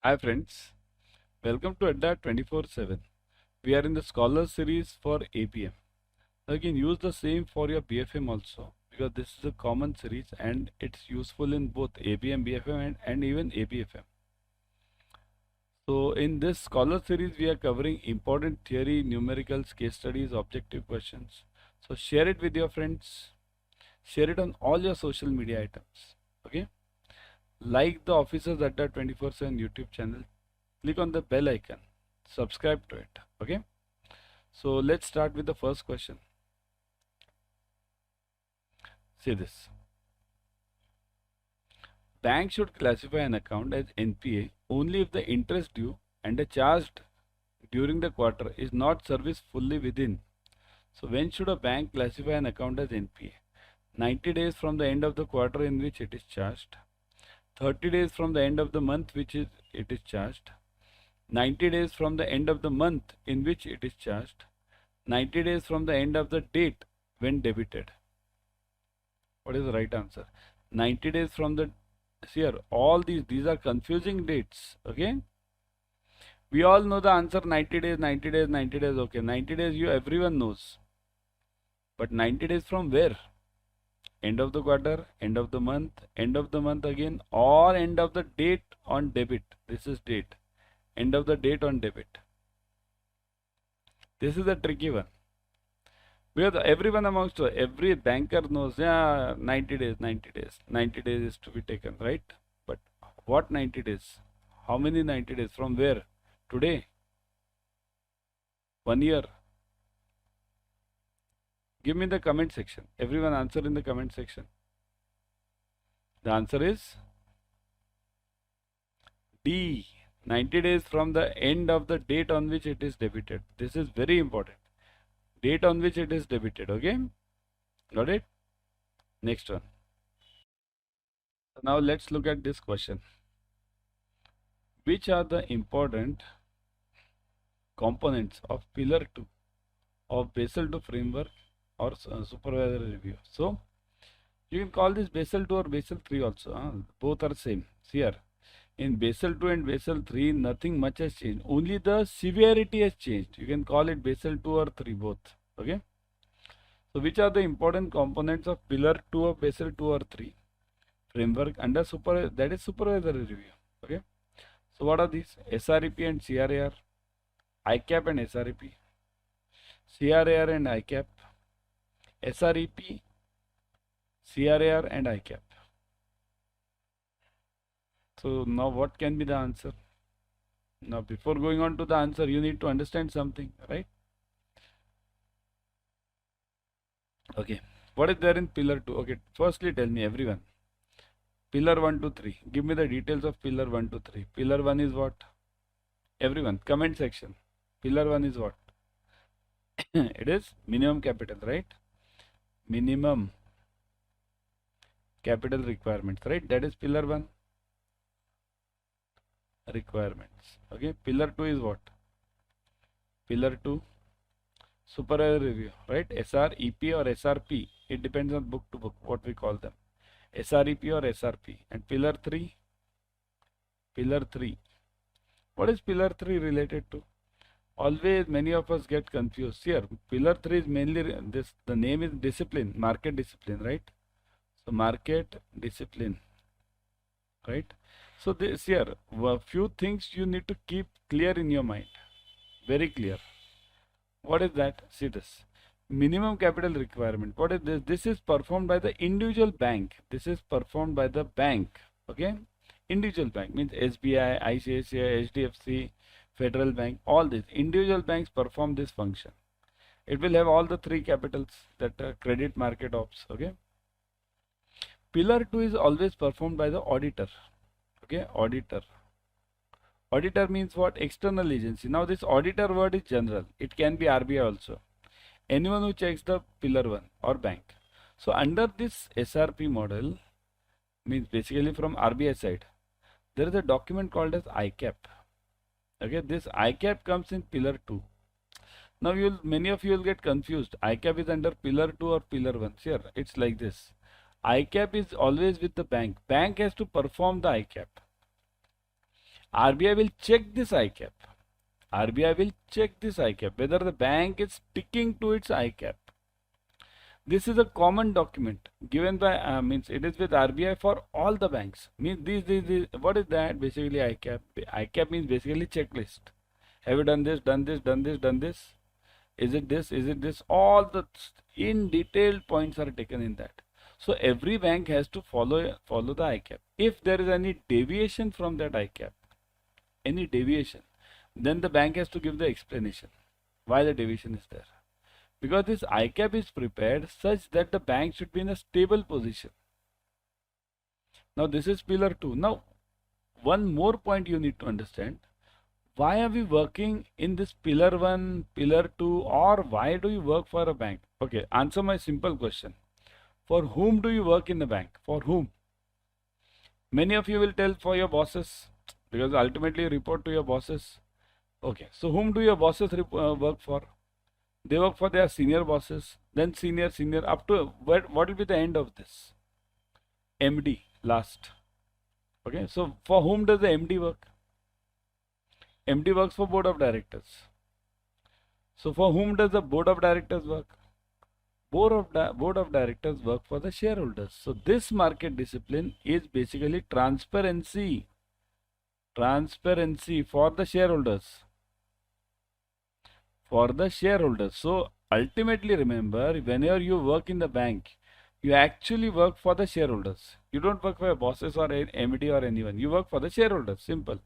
Hi friends, welcome to Adda 24/7. We are in the Scholar series for APM. Now you can use the same for your BFM also because this is a common series and it's useful in both APM, BFM and even ABFM. So in this Scholar series we are covering important theory, numericals, case studies, objective questions. So share it with your friends, share it on all your social media items. Okay? Like the Officers Adda 24/7 YouTube channel, click on the bell icon, subscribe to it. Okay? So let's start with the first question. See this. Bank should classify an account as NPA only if the interest due and the charged during the quarter is not serviced fully within. So when should a bank classify an account as NPA? 90 days from the end of the quarter in which it is charged, 30 days from the end of the month it is charged, 90 days from the end of the month in which it is charged, 90 days from the end of the date when debited. What is the right answer? 90 days from the here all these are confusing dates. Okay, we all know the answer. 90 days, 90 days, 90 days. Okay, 90 days you everyone knows, but 90 days from where? End of the quarter, end of the month again, or end of the date on debit. This is date, end of the date on debit. This is a tricky one because everyone amongst every banker knows, yeah, 90 days, 90 days, 90 days is to be taken, right? But what 90 days? How many 90 days? From where? Today? 1 year? Give me the comment section. Everyone answer in the comment section. The answer is D. 90 days from the end of the date on which it is debited. This is very important. Date on which it is debited. Okay? Got it? Next one. Now let's look at this question. Which are the important components of Pillar 2 of Basel II framework or supervisory review? So you can call this Basel 2 or Basel 3 also. Both are same. See here, in Basel 2 and Basel 3, nothing much has changed. Only the severity has changed. You can call it Basel 2 or 3 both. Okay. So which are the important components of Pillar 2 of Basel 2 or 3 framework under that is supervisory review? Okay. So what are these? SREP and CRAR, ICAP and SREP, CRAR and ICAP, SREP, CRAR and ICAP. So now what can be the answer? Now before going on to the answer, you need to understand something, right? Okay. What is there in Pillar 2? Okay. Firstly, tell me everyone. Pillar 1 to 3. Give me the details of Pillar 1 to 3. Pillar 1 is what? Everyone, comment section. Pillar 1 is what? It is minimum capital, right? Minimum capital requirements, right? That is Pillar 1 requirements. Okay. Pillar 2 is what? Pillar 2 supervisory review, right? SREP or SRP. It depends on book to book what we call them. SREP or SRP. And Pillar 3. Pillar 3. What is Pillar 3 related to? Always many of us get confused. Here, Pillar 3 is mainly this. The name is discipline, market discipline, right? So market discipline, right? So this here, a few things you need to keep clear in your mind, very clear. What is that? See this. Minimum capital requirement. What is this? This is performed by the individual bank. This is performed by the bank. Okay. Individual bank means SBI, ICICI, HDFC, Federal Bank, all these. Individual banks perform this function. It will have all the three capitals that credit market ops. Okay. Pillar 2 is always performed by the auditor. Okay. Auditor. Auditor means what? External agency. Now this auditor word is general. It can be RBI also. Anyone who checks the Pillar 1 or bank. So under this SRP model, means basically from RBI side, there is a document called as ICAP. Okay, this ICAP comes in Pillar 2. Now many of you will get confused. ICAP is under Pillar 2 or Pillar 1. Here, it's like this. ICAP is always with the bank. Bank has to perform the ICAP. RBI will check this ICAP. RBI will check this ICAP, whether the bank is sticking to its ICAP. This is a common document given by, means it is with RBI for all the banks. Means these, what is that? Basically ICAP. ICAP means basically checklist. Have you done this, done this, done this, done this? Is it this, is it this? All the in detailed points are taken in that. So every bank has to follow the ICAP. If there is any deviation from that ICAP, any deviation, then the bank has to give the explanation why the deviation is there. Because this ICAP is prepared such that the bank should be in a stable position. Now this is pillar 2. Now one more point you need to understand. Why are we working in this pillar 1, pillar 2, or why do you work for a bank? Okay, answer my simple question. For whom do you work in the bank? For whom? Many of you will tell for your bosses, because ultimately you report to your bosses. Okay, so whom do your bosses work for? They work for their senior bosses, then senior, up to what will be the end of this? MD last. Okay, so for whom does the MD work? MD works for board of directors. So for whom does the board of directors work? Board of directors work for the shareholders. So this market discipline is basically transparency. Transparency for the shareholders. For the shareholders. So ultimately remember, whenever you work in the bank, you actually work for the shareholders. You don't work for your bosses or MD or anyone. You work for the shareholders. Simple.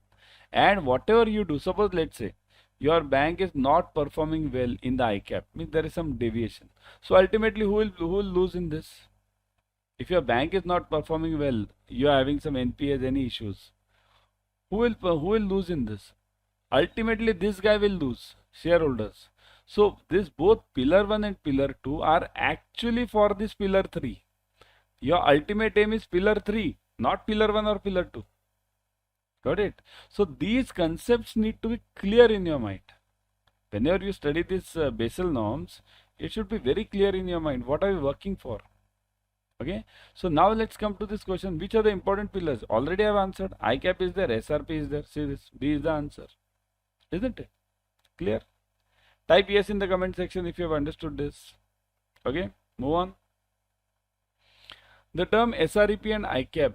And whatever you do, suppose let's say your bank is not performing well in the ICAP, means there is some deviation. So ultimately who will lose in this? If your bank is not performing well, you are having some NPAs, any issues, who will lose in this? Ultimately this guy will lose, shareholders. So this both pillar 1 and pillar 2 are actually for this pillar 3. Your ultimate aim is pillar 3, not pillar 1 or pillar 2. Got it? So these concepts need to be clear in your mind. Whenever you study these Basel norms, it should be very clear in your mind. What are you working for? Okay. So now let's come to this question. Which are the important pillars? Already I have answered. ICAP is there. SRP is there. See this. B is the answer. Isn't it? Clear? Type yes in the comment section if you have understood this. Okay. Move on. The term SREP and ICAP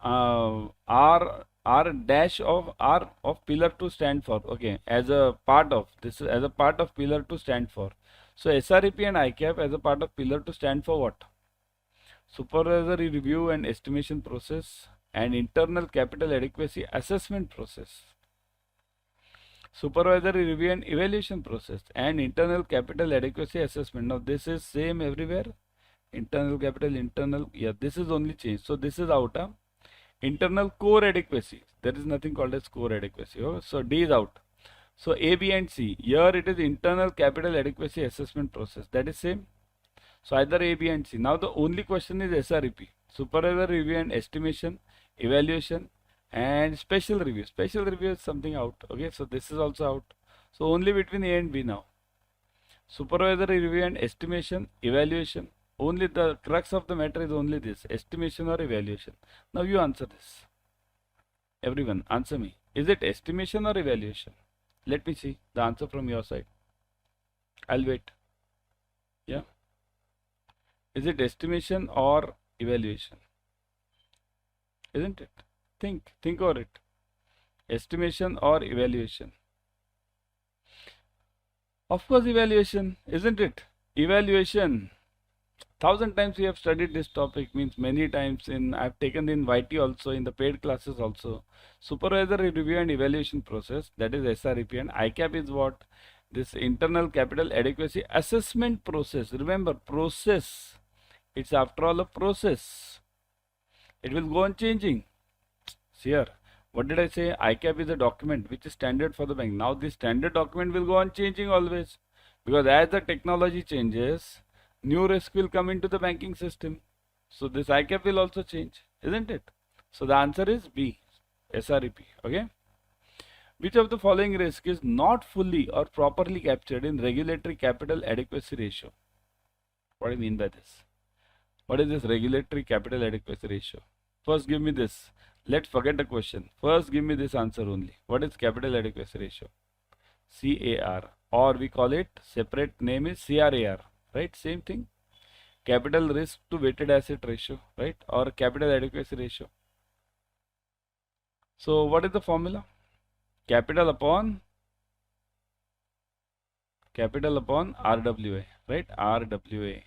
are dash of pillar 2 stand for. Okay, as a part of this, as a part of pillar 2 stand for. So SREP and ICAP as a part of pillar 2 stand for what? Supervisory review and estimation process and internal capital adequacy assessment process. Supervisory review and evaluation process and internal capital adequacy assessment. Now this is same everywhere. Internal capital, yeah, this is only changed. So this is out. Internal core adequacy. There is nothing called as core adequacy. Oh, so D is out. So A, B and C. Here it is internal capital adequacy assessment process. That is same. So either A, B and C. Now the only question is SREP. Supervisory review and estimation, evaluation and special review. Special review is something out. Okay, so this is also out. So only between A and B now. Supervisory review and estimation, evaluation. Only the crux of the matter is only this, estimation or evaluation. Now you answer this. Everyone, answer me. Is it estimation or evaluation? Let me see the answer from your side. I'll wait. Yeah. Is it estimation or evaluation? Isn't it? Think over it. Estimation or evaluation? Of course, evaluation, isn't it? Evaluation. 1000 times we have studied this topic, means many times I've taken in YT also, in the paid classes also. Supervisory review and evaluation process, that is SREP, and ICAP is what? This internal capital adequacy assessment process. Remember, process. It's after all a process. It will go on changing. See here, what did I say? ICAP is a document which is standard for the bank. Now this standard document will go on changing always, because as the technology changes, new risk will come into the banking system. So this ICAP will also change, isn't it? So the answer is B, SREP. Okay. Which of the following risk is not fully or properly captured in regulatory capital adequacy ratio? What do you mean by this? What is this regulatory capital adequacy ratio? First give me this. Let's forget the question. First, give me this answer only. What is capital adequacy ratio? CAR, or we call it separate name is CRAR, right? Same thing. Capital risk to weighted asset ratio, right? Or capital adequacy ratio. So what is the formula? Capital upon RWA, right? RWA.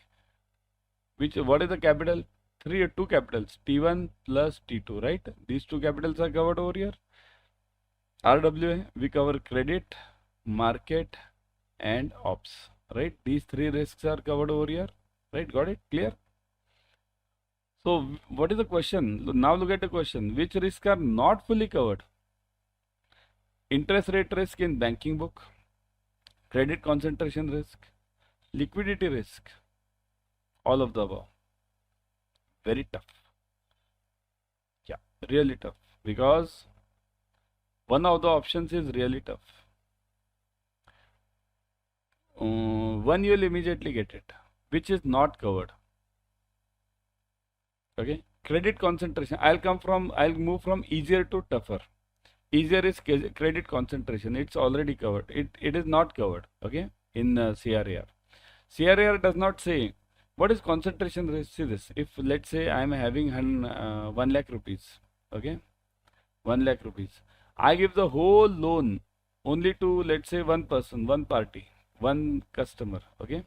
What is the capital? Two capitals, T1 plus T2, right? These two capitals are covered over here. RWA, we cover credit, market, and ops, right? These three risks are covered over here, right? Got it? Clear? So what is the question? Now look at the question. Which risks are not fully covered? Interest rate risk in banking book, credit concentration risk, liquidity risk, all of the above. Very tough. Yeah, really tough, because one of the options is really tough. One, you will immediately get it. Which is not covered? Okay, credit concentration. I'll move from easier to tougher. Easier is credit concentration. It's already covered. It is not covered. Okay, in CRAR. CRAR does not say what is concentration risk. See this. If let's say I am having 1 lakh rupees. Okay, 1 lakh rupees. I give the whole loan only to, let's say, one person, one party, one customer. Okay,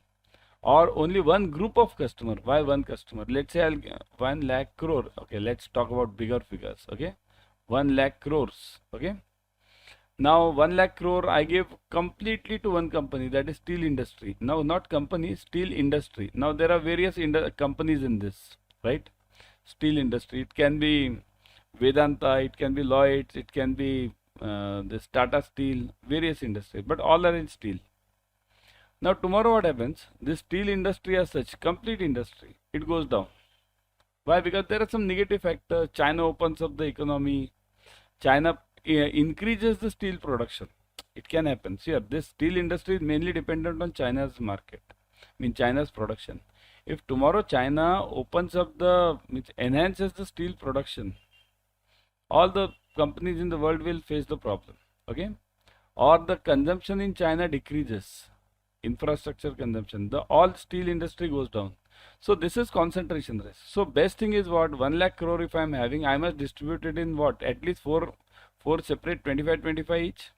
or only one group of customer. Why one customer? Let's say I'll 1 lakh crore. Okay, let's talk about bigger figures. Okay, 1 lakh crores. Okay, now 1 lakh crore I give completely to one company, that is steel industry. Now not company, steel industry. Now there are various companies in this, right? Steel industry. It can be Vedanta, it can be Lloyds, it can be this Tata Steel, various industries, but all are in steel. Now tomorrow what happens? This steel industry as such, complete industry, it goes down. Why? Because there are some negative factors. China opens up the economy. China increases the steel production. It can happen. See, this steel industry is mainly dependent on China's market, China's production. If tomorrow China opens up enhances the steel production, all the companies in the world will face the problem. Okay, or the consumption in China decreases, infrastructure consumption, the all steel industry goes down. So this is concentration risk. So best thing is what? 1 lakh crore if I am having, I must distribute it in what? At least four separate 25 each.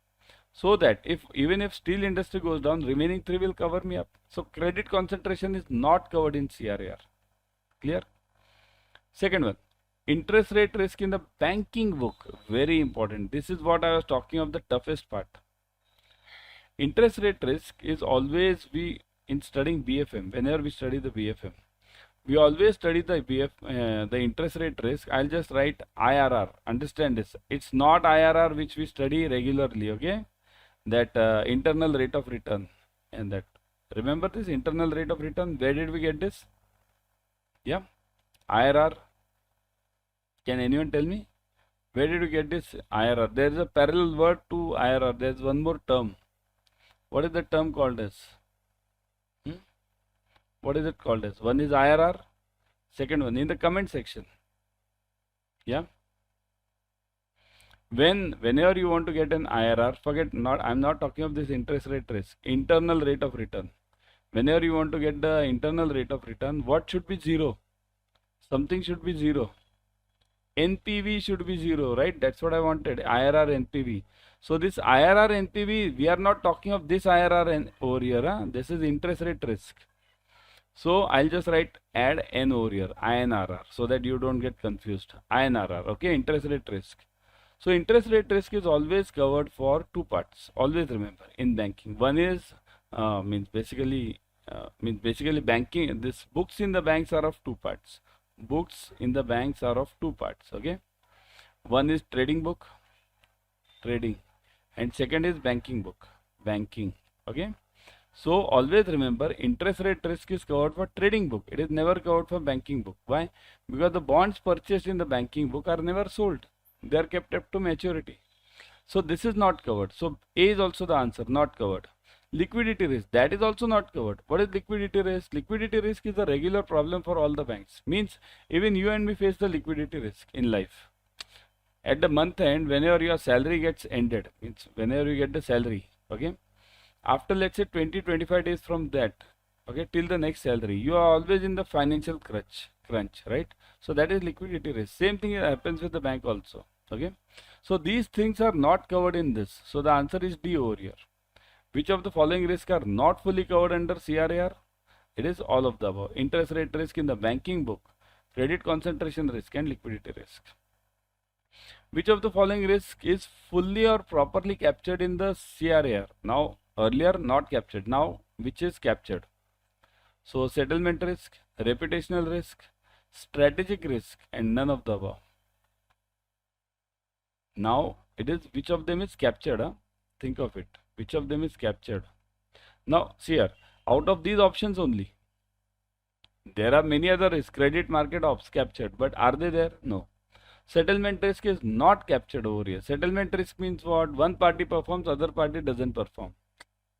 So that even if steel industry goes down, remaining 3 will cover me up. So credit concentration is not covered in CRAR. Clear? Second one, interest rate risk in the banking book. Very important. This is what I was talking of, the toughest part. Interest rate risk is always, in studying BFM, whenever we study the BFM, we always study the the interest rate risk. I'll just write IRR. Understand this. It's not IRR which we study regularly. Okay, that internal rate of return, and that, remember this internal rate of return. Where did we get this? Yeah, IRR. Can anyone tell me where did we get this IRR? There is a parallel word to IRR. There's one more term. What is the term called as? What is it called as? One is IRR, second one in the comment section. Yeah. Whenever you want to get an IRR, I'm not talking of this interest rate risk, internal rate of return. Whenever you want to get the internal rate of return, what should be 0? Something should be 0. NPV should be 0, right? That's what I wanted. IRR, NPV. So this IRR, NPV, we are not talking of this IRR over here. Huh? This is interest rate risk. So I'll just add N over here, INRR, so that you don't get confused. INRR, okay, interest rate risk. So interest rate risk is always covered for 2 parts. Always remember in banking. One is basically banking. This books in the banks are of 2 parts. Books in the banks are of 2 parts. Okay, one is trading book, trading, and second is banking book, banking. Okay. So always remember, interest rate risk is covered for trading book. It is never covered for banking book. Why? Because the bonds purchased in the banking book are never sold. They are kept up to maturity. So this is not covered. So A is also the answer, not covered. Liquidity risk, that is also not covered. What is liquidity risk? Liquidity risk is a regular problem for all the banks. Means even you and me face the liquidity risk in life. at the month end, whenever your salary gets ended, means whenever you get the salary, okay, after let's say 20-25 days from that, okay, till the next salary, you are always in the financial crunch, right? So that is liquidity risk. Same thing happens with the bank also, okay. So these things are not covered in this. So the answer is D over here. Which of the following risks are not fully covered under CRAR? It is all of the above. Interest rate risk in the banking book, credit concentration risk, and liquidity risk. Which of the following risk is fully or properly captured in the CRAR? Now, earlier not captured. Now, which is captured? So, settlement risk, reputational risk, strategic risk, and none of the above. Now, it is which of them is captured? Think of it. Which of them is captured? Now, see here. Out of these options only, there are many other risks. Credit market ops captured, but are they there? No. Settlement risk is not captured over here. Settlement risk means what? One party performs, other party doesn't perform.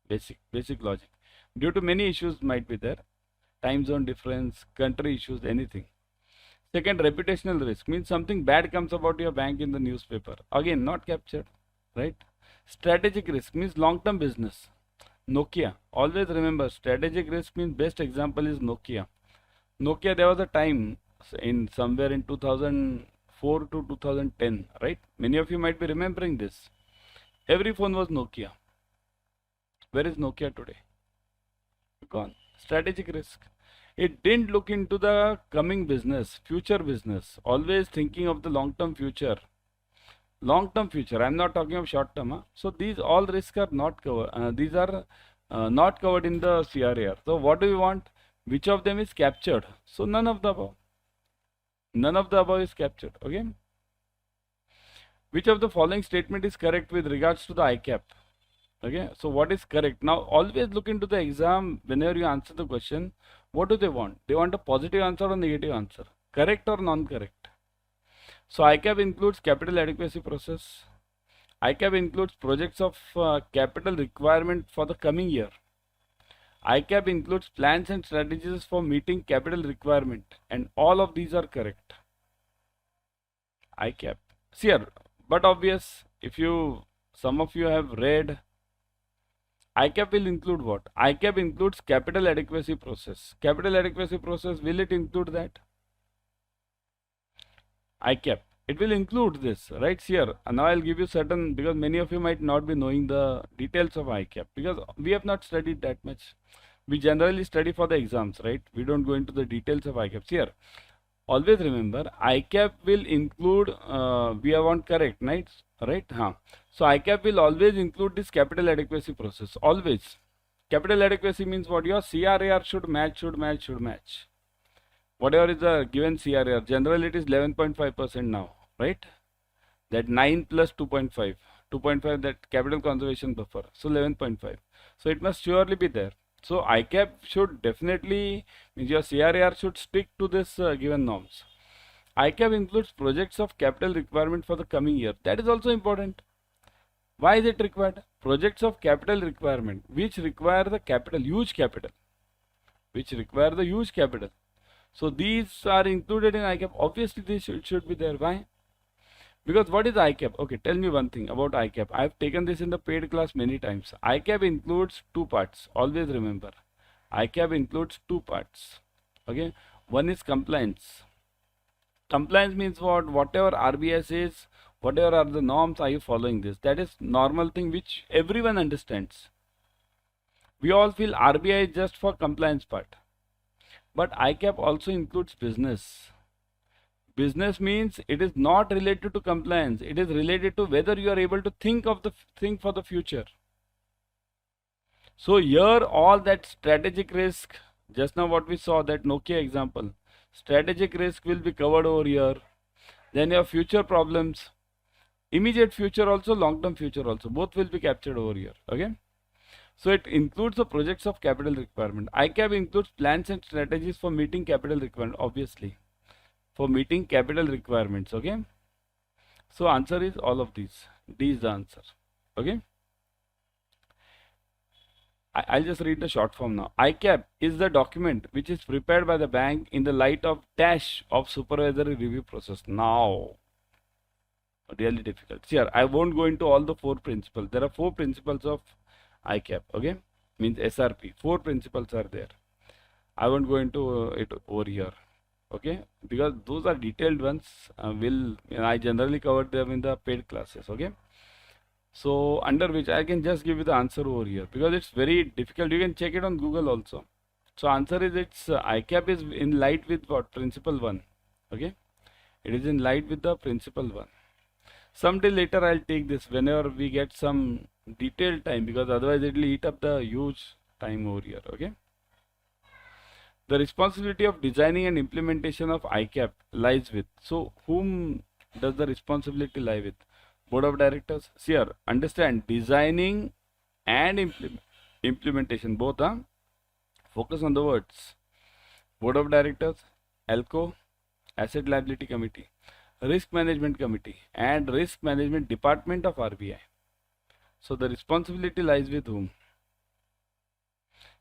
Basic logic. Due to many issues might be there. Time zone difference, country issues, anything. Second, reputational risk means something bad comes about your bank in the newspaper. Again, not captured, right? Strategic risk means long-term business. Nokia. Always remember, strategic risk means best example is Nokia. Nokia, there was a time in somewhere in 2004 to 2010, right? Many of you might be remembering this. Every phone was Nokia. Where is Nokia today? Gone. Strategic risk. It didn't look into the coming business, future business, always thinking of the long-term future. Long-term future, I'm not talking of short-term. Huh? So these all risks are not covered. These are not covered in the CRAR. So what do we want? Which of them is captured? So none of the above. None of the above is captured. Okay. Which of the following statement is correct with regards to the ICAP? Okay. So what is correct? Now always look into the exam whenever you answer the question. What do they want? They want a positive answer or negative answer? Correct or non-correct? So ICAP includes capital adequacy process. ICAP includes projects of capital requirement for the coming year. ICAP includes plans and strategies for meeting capital requirement, and all of these are correct. ICAP. See here, but obvious, if some of you have read, ICAP will include what? ICAP includes capital adequacy process. Capital adequacy process, will it include that? ICAP. It will include this, right? Here, now I'll give you certain, because many of you might not be knowing the details of ICAP, because we have not studied that much. We generally study for the exams, right? We don't go into the details of ICAP. Here, always remember, ICAP will include, we are on correct, right? So ICAP will always include this capital adequacy process, always. Capital adequacy means what? Your CRAR should match. Whatever is the given CRAR, generally it is 11.5% now, right? That 9 plus 2.5, 2.5 that capital conservation buffer, so 11.5. So it must surely be there. So ICAP should definitely, means your CRAR should stick to this given norms. ICAP includes projects of capital requirement for the coming year. That is also important. Why is it required? Projects of capital requirement, which require the capital, huge capital. So these are included in ICAP. Obviously, they should be there. Why? Because what is ICAP? Okay, tell me one thing about ICAP. I have taken this in the paid class many times. ICAP includes two parts. Always remember. ICAP includes two parts. Okay. One is compliance. Compliance means what? Whatever RBI says, whatever are the norms, are you following this? That is normal thing which everyone understands. We all feel RBI is just for compliance part. But ICAP also includes business. Business means it is not related to compliance. It is related to whether you are able to think of the thing for the future. So here all that strategic risk, just now what we saw, that Nokia example, strategic risk will be covered over here. Then your future problems, immediate future also, long-term future also, both will be captured over here. Okay. So it includes the projects of capital requirement. ICAP includes plans and strategies for meeting capital requirement, obviously. For meeting capital requirements, okay? So answer is all of these. D is the answer, okay? I'll just read the short form now. ICAP is the document which is prepared by the bank in the light of dash of supervisory review process. Now, Really difficult. See here, I won't go into all the four principles. There are four principles of ICAP. Okay, means SRP. Four principles are there. I won't go into it over here. Okay, because those are detailed ones. I generally cover them in the paid classes. Okay, so under which I can just give you the answer over here because it's very difficult. You can check it on Google also. So answer is it's ICAP is in light with what? Principle 1. Okay, it is in light with the principle 1. Someday later I'll take this whenever we get some detailed time because otherwise it will eat up the huge time over here. Okay. The responsibility of designing and implementation of ICAP lies with. So whom does the responsibility lie with? Board of Directors. See here, understand designing and implementation both. Focus on the words. Board of Directors, ALCO, Asset Liability Committee, Risk Management Committee, and Risk Management Department of RBI. So the responsibility lies with whom?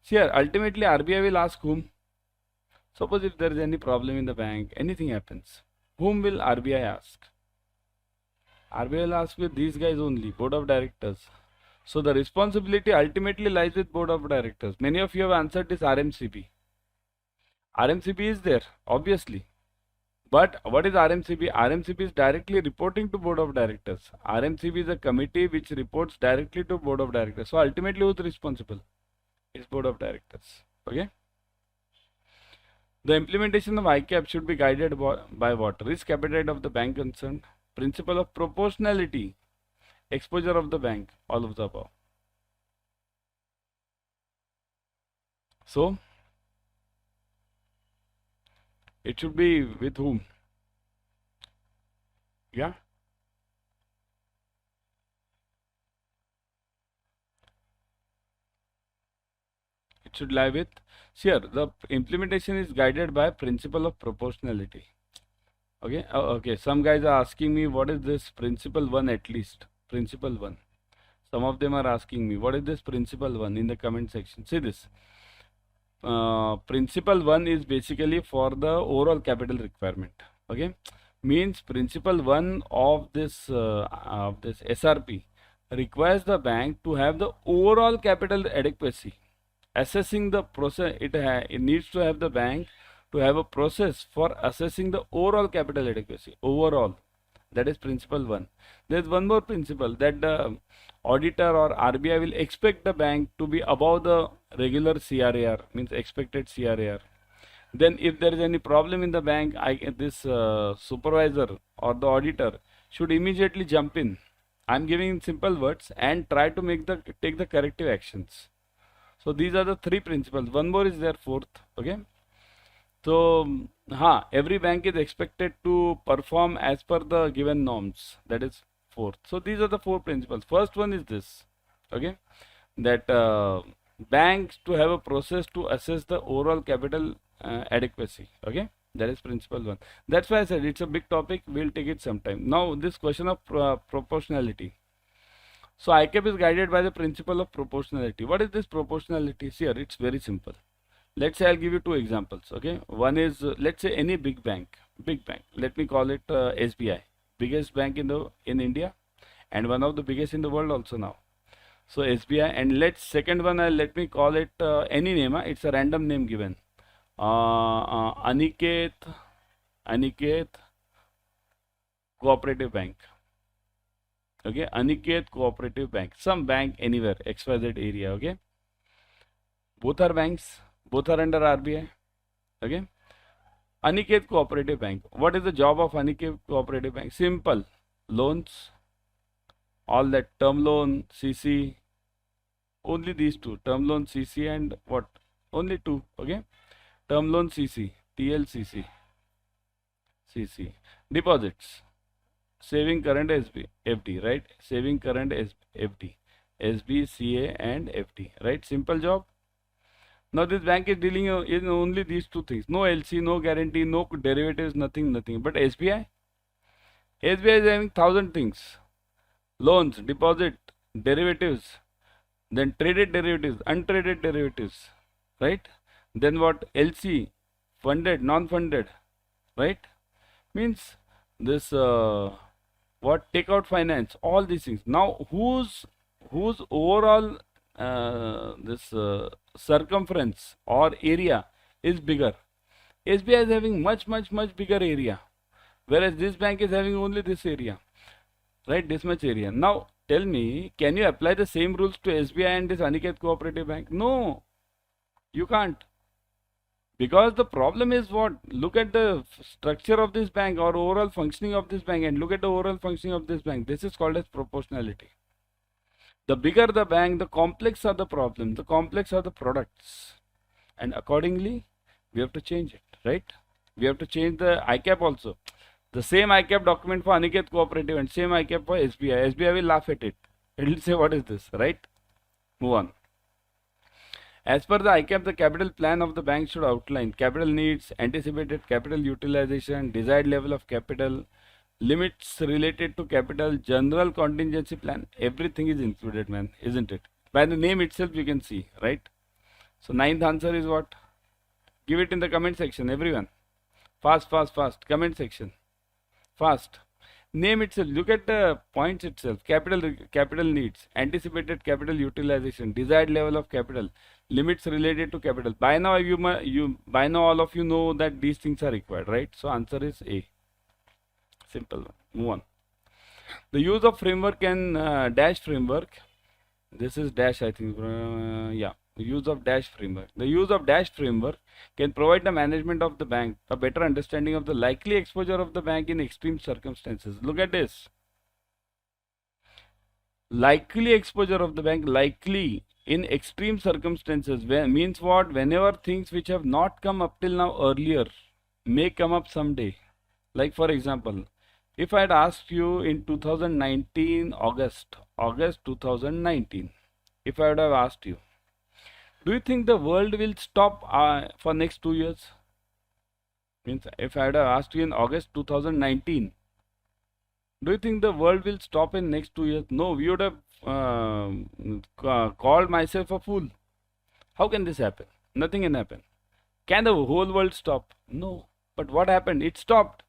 See here, ultimately RBI will ask whom? Suppose if there is any problem in the bank, anything happens, whom will RBI ask? RBI will ask with these guys only, Board of Directors. So the responsibility ultimately lies with Board of Directors. Many of you have answered this RMCB. RMCB is there, obviously. But what is RMCB? RMCB is directly reporting to Board of Directors. RMCB is a committee which reports directly to Board of Directors. So ultimately who is responsible? It's Board of Directors. Okay. The implementation of ICAP should be guided by what? Risk appetite of the bank concerned, principle of proportionality, exposure of the bank, all of the above. So it should be with whom? Yeah. It should lie with. Here, the implementation is guided by principle of proportionality. Okay. Okay. Some guys are asking me what is this principle 1 at least. Principle 1. Some of them are asking me what is this principle 1 in the comment section. See this. Principle 1 is basically for the overall capital requirement. Okay. Means principle 1 of this SRP requires the bank to have the overall capital adequacy. Assessing the process, it needs to have the bank to have a process for assessing the overall capital adequacy. Overall, that is principle 1. There is one more principle that the auditor or RBI will expect the bank to be above the regular CRAR, means expected CRAR. Then if there is any problem in the bank, this supervisor or the auditor should immediately jump in. I am giving simple words and try to take the corrective actions. So these are the three principles. One more is there, fourth. Okay. So every bank is expected to perform as per the given norms. That is fourth. So these are the four principles. First one is this. Okay. That banks to have a process to assess the overall capital adequacy. Okay. That is principle 1. That's why I said it's a big topic. We'll take it sometime. Now this question of proportionality. So ICAP is guided by the principle of proportionality. What is this proportionality? See here, it's very simple. Let's say I'll give you two examples. Okay, one is let's say any big bank. Let me call it SBI, biggest bank in India, and one of the biggest in the world also now. So SBI, and second one let me call it any name. It's a random name given. Aniket Cooperative Bank. Okay, Aniket Cooperative Bank, some bank anywhere, XYZ area. Okay, both are banks, both are under RBI. Okay, Aniket Cooperative Bank. What is the job of Aniket Cooperative Bank? Simple, loans, all that term loan, CC, only these two, term loan, CC, and what? Only two. Okay, term loan, CC, TLCC, CC, deposits. Saving current FD, right? Saving current FD, SB, CA, and FD, right? Simple job. Now this bank is dealing in only these two things. No LC, no guarantee, no derivatives, nothing. But SBI is having 1,000 things: loans, deposit, derivatives, then traded derivatives, untraded derivatives, right? Then what? LC, funded, non-funded, right? Means this. what takeout finance, all these things. Now, whose overall this circumference or area is bigger? SBI is having much bigger area, whereas this bank is having only this area, right? This much area. Now, tell me, can you apply the same rules to SBI and this Aniket Cooperative Bank? No, you can't. Because the problem is what? Look at the structure of this bank or overall functioning of this bank and look at the overall functioning of this bank. This is called as proportionality. The bigger the bank, the complex are the problem, the complex are the products. And accordingly, we have to change it, right? We have to change the ICAP also. The same ICAP document for Aniket Cooperative and same ICAP for SBI. SBI will laugh at it. It will say, what is this, right? Move on. As per the ICAP, the capital plan of the bank should outline capital needs, anticipated capital utilization, desired level of capital, limits related to capital, general contingency plan. Everything is included, man, isn't it? By the name itself, you can see, right? So, ninth answer is what? Give it in the comment section, everyone. Fast. Comment section. Fast. Name itself. Look at the points itself. Capital needs, anticipated capital utilization, desired level of capital, limits related to capital. By now all of you know that these things are required, right? So answer is A. Simple one. Move on. The use of framework and dash framework. This is dash, I think. Yeah. The use of dash framework. The use of dash framework can provide the management of the bank a better understanding of the likely exposure of the bank in extreme circumstances. Look at this. Likely exposure of the bank, likely in extreme circumstances, means what? Whenever things which have not come up till now earlier may come up someday. Like for example, if I had asked you in 2019 August 2019, if I would have asked you, do you think the world will stop for next 2 years? Means if I had asked you in August 2019, do you think the world will stop in next 2 years? No, we would have called myself a fool. How can this happen? Nothing can happen. Can the whole world stop? No. But what happened? It stopped.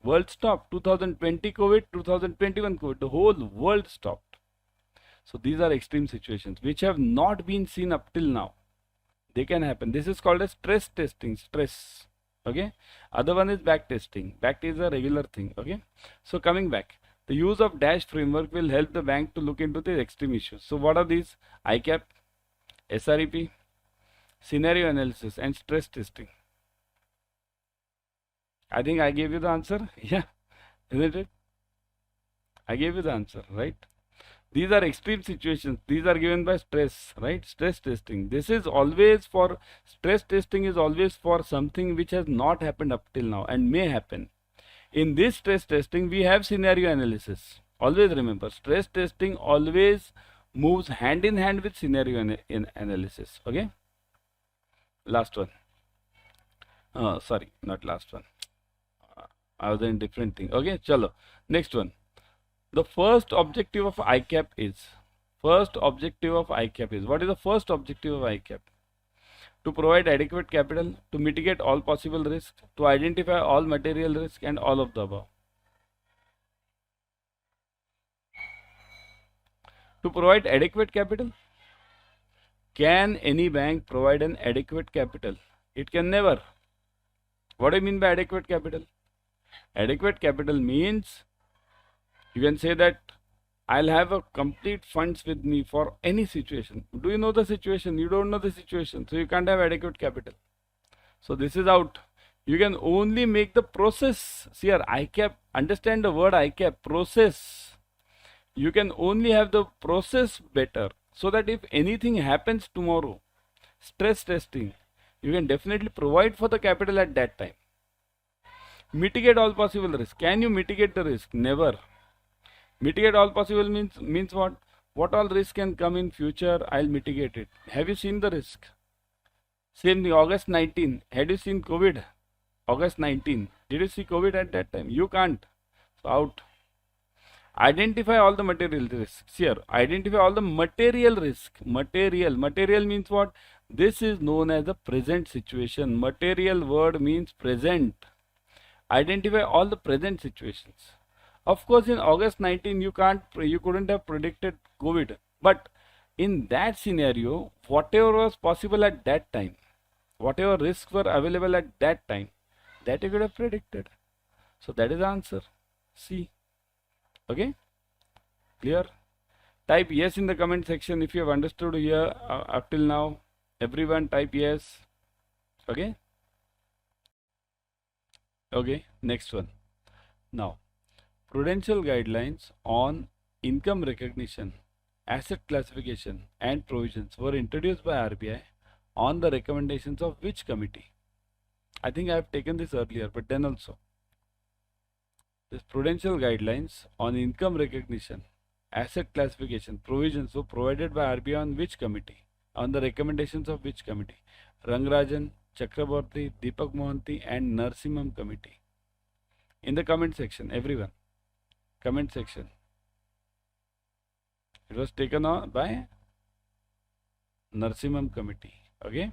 World stopped. 2020 COVID, 2021 COVID. The whole world stopped. So these are extreme situations which have not been seen up till now. They can happen. This is called as stress testing. Stress. Okay. Other one is back testing. Back is a regular thing. Okay. So coming back, the use of dash framework will help the bank to look into the extreme issues. So what are these? ICAP, SREP, scenario analysis and stress testing. I think I gave you the answer. Yeah. Isn't it? I gave you the answer, right? These are extreme situations. These are given by stress, right? Stress testing. This is always for, stress testing is always for something which has not happened up till now and may happen. In this stress testing, we have scenario analysis. Always remember, stress testing always moves hand in hand with scenario analysis. Okay. Last one. Sorry, not last one. I was in different thing. Okay, chalo. Next one. The first objective of ICAP is, what is the first objective of ICAP? To provide adequate capital, to mitigate all possible risks, to identify all material risk and all of the above. To provide adequate capital. Can any bank provide an adequate capital? It can never. What do you mean by adequate capital? Adequate capital means you can say that I'll have a complete funds with me for any situation. Do you know the situation? You don't know the situation. So you can't have adequate capital. So this is out. You can only make the process. See here, ICAP, understand the word ICAP, process. You can only have the process better. So that if anything happens tomorrow, stress testing, you can definitely provide for the capital at that time. Mitigate all possible risk. Can you mitigate the risk? Never. Mitigate all possible means what? What all risk can come in future, I'll mitigate it. Have you seen the risk? Same thing, August 19. Had you seen COVID? August 19. Did you see COVID at that time? You can't. So out. Identify all the material risks. Here, identify all the material risk. Material means what? This is known as the present situation. Material word means present. Identify all the present situations. Of course, in August 19, you couldn't have predicted COVID, but in that scenario, whatever was possible at that time, whatever risks were available at that time, that you could have predicted. So that is the answer. C. Okay, clear? Type yes in the comment section if you have understood here up till now. Everyone type yes. Okay. Okay, next one. Now, prudential guidelines on income recognition, asset classification and provisions were introduced by RBI on the recommendations of which committee? I think I have taken this earlier, but then also. This prudential guidelines on income recognition, asset classification, provisions were provided by RBI on which committee? On the recommendations of which committee? Rangarajan, Chakraborty, Deepak Mohanty and Narsimham committee. In the comment section, everyone. Comment section. It was taken on by Narsimham committee. Okay.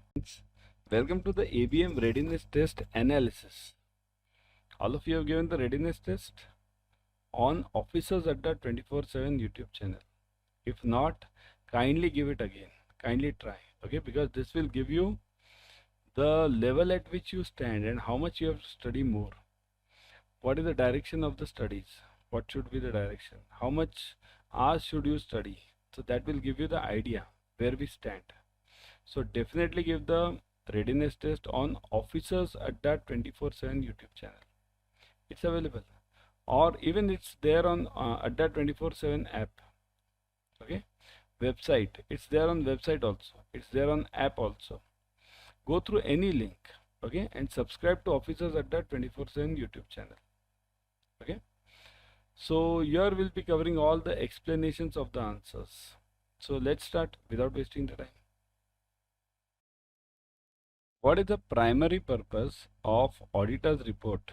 Welcome to the ABM readiness test analysis. All of you have given the readiness test on Officers Adda 24/7 YouTube channel. If not, kindly give it again. Kindly try. Okay, because this will give you the level at which you stand and how much you have to study more. What is the direction of the studies? What should be the direction? How much hours should you study? So that will give you the idea where we stand. So definitely give the readiness test on Officers Adda 24/7 YouTube channel. It's available, or even it's there on Adda 24/7 app. Okay, website. It's there on website also. It's there on app also. Go through any link. Okay, and subscribe to Officers Adda 24/7 YouTube channel. Okay. So here we'll be covering all the explanations of the answers. So let's start without wasting the time. What is the primary purpose of auditor's report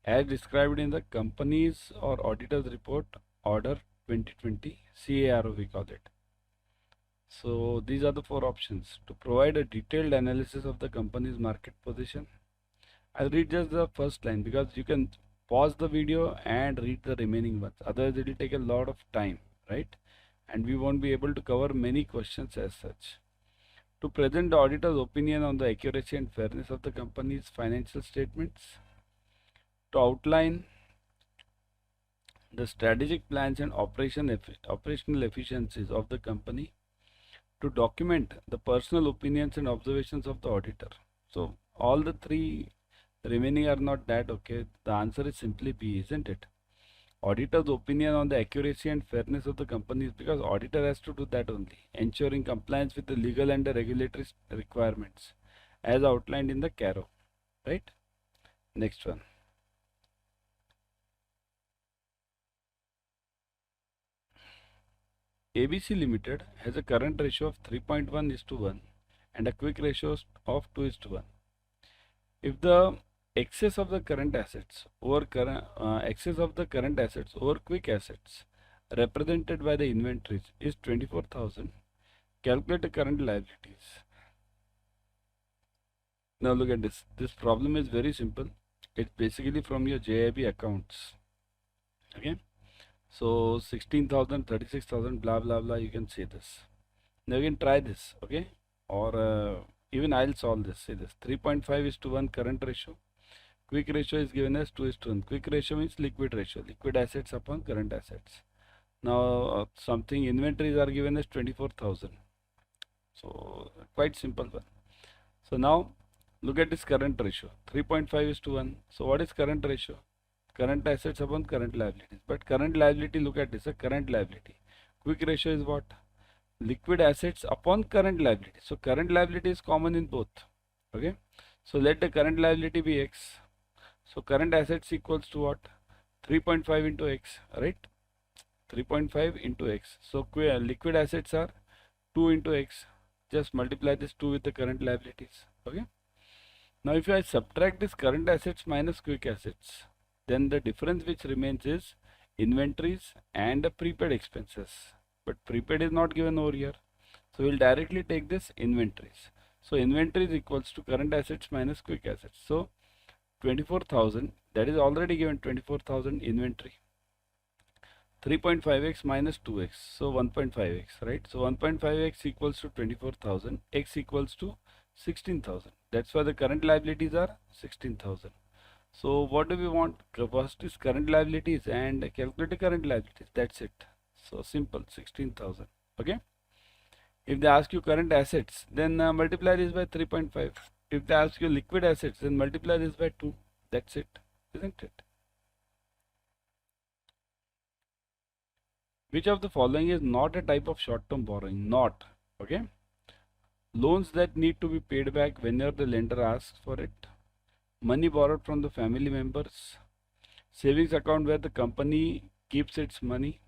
as described in the companies or auditor's report order 2020 CARO we call it? So these are the four options. To provide a detailed analysis of the company's market position. I'll read just the first line because you can pause the video and read the remaining ones. Otherwise it will take a lot of time, right? And we won't be able to cover many questions as such. To present the auditor's opinion on the accuracy and fairness of the company's financial statements. To outline the strategic plans and operational efficiencies of the company. To document the personal opinions and observations of the auditor. So all the three remaining are not that. Okay, the answer is simply B, isn't it? Auditor's opinion on the accuracy and fairness of the company, because auditor has to do that only, ensuring compliance with the legal and the regulatory requirements as outlined in the CARO, right? Next one. ABC Limited has a current ratio of 3.1:1 and a quick ratio of 2:1. If the excess of the current assets over quick assets represented by the inventories is 24,000, calculate the current liabilities. Now look at this. This problem is very simple. It's basically from your JIB accounts. Okay. So 16,000, 36,000, blah blah blah. You can see this. Now you can try this. Okay. Or even I'll solve this. See this. 3.5:1 current ratio. Quick ratio is given as 2:1. Quick ratio means liquid ratio. Liquid assets upon current assets. Now something inventories are given as 24,000. So quite simple one. So now look at this current ratio. 3.5:1. So what is current ratio? Current assets upon current liabilities. But current liability, look at this, a current liability. Quick ratio is what? Liquid assets upon current liability. So current liability is common in both. Okay. So let the current liability be X. So current assets equals to what? 3.5 into X, right? 3.5 into X. So liquid assets are 2 into X. Just multiply this 2 with the current liabilities. Okay. Now if I subtract this current assets minus quick assets, then the difference which remains is inventories and the prepaid expenses. But prepaid is not given over here. So we'll directly take this inventories. So inventories equals to current assets minus quick assets. So 24,000, that is already given 24,000 inventory. 3.5x minus 2x, so 1.5x, right? So 1.5x equals to 24,000, x equals to 16,000. That's why the current liabilities are 16,000. So what do we want? First is current liabilities and calculate the current liabilities. That's it. So simple, 16,000. Okay. If they ask you current assets, then multiply this by 3.5. If they ask you liquid assets, then multiply this by 2. That's it, isn't it? Which of the following is not a type of short-term borrowing? Not. Okay. Loans that need to be paid back whenever the lender asks for it. Money borrowed from the family members. Savings account where the company keeps its money.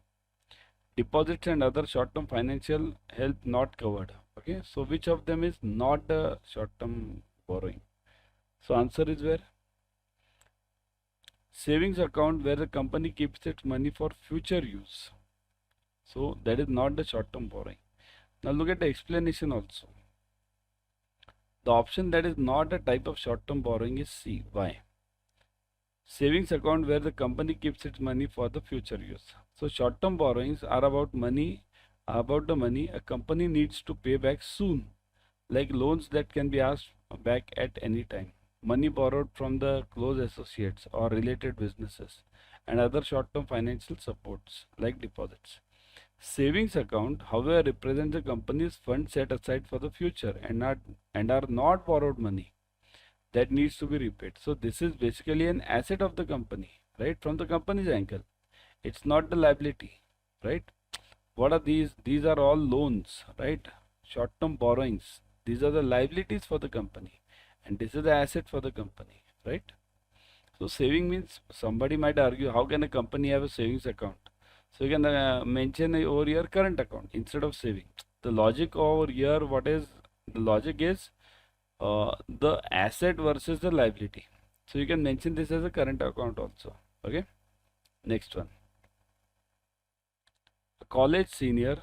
Deposits and other short-term financial help not covered. Okay. So which of them is not a short-term borrowing? So answer is where? Savings account where the company keeps its money for future use. So that is not the short-term borrowing. Now look at the explanation also. The option that is not a type of short-term borrowing is C. Why? Savings account where the company keeps its money for the future use. So short-term borrowings are about the money a company needs to pay back soon, like loans that can be asked back at any time, money borrowed from the close associates or related businesses, and other short-term financial supports like deposits. Savings account, however, represents the company's funds set aside for the future and are not borrowed money that needs to be repaid. So this is basically an asset of the company, right? From the company's angle, it's not the liability, right? What are these? These are all loans, right? Short-term borrowings. These are the liabilities for the company, and this is the asset for the company, right? So saving means somebody might argue, how can a company have a savings account? So you can mention over here current account instead of saving. The logic over here, the logic is the asset versus the liability. So you can mention this as a current account also. Okay. Next one. A college senior.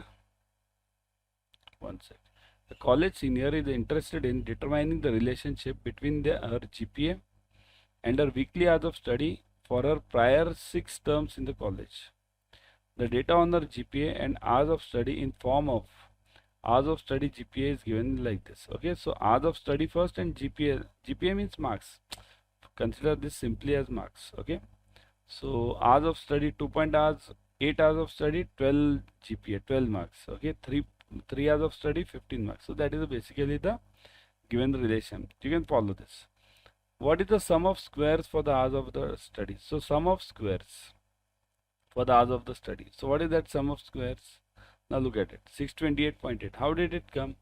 One sec. The college senior is interested in determining the relationship between her GPA and her weekly hours of study for her prior 6 terms in the college. The data on her GPA and hours of study in form of hours of study GPA is given like this. Okay, so hours of study first and GPA means marks. Consider this simply as marks. Okay, so hours of study 2 point hours, 8 hours of study 12 GPA, 12 marks. Okay, 3 hours of study 15 marks. So that is basically the given relation. You can follow this. What is the sum of squares for the hours of the study? So sum of squares for the hours of the study. So what is that sum of squares? Now look at it, 628.8. How did it come?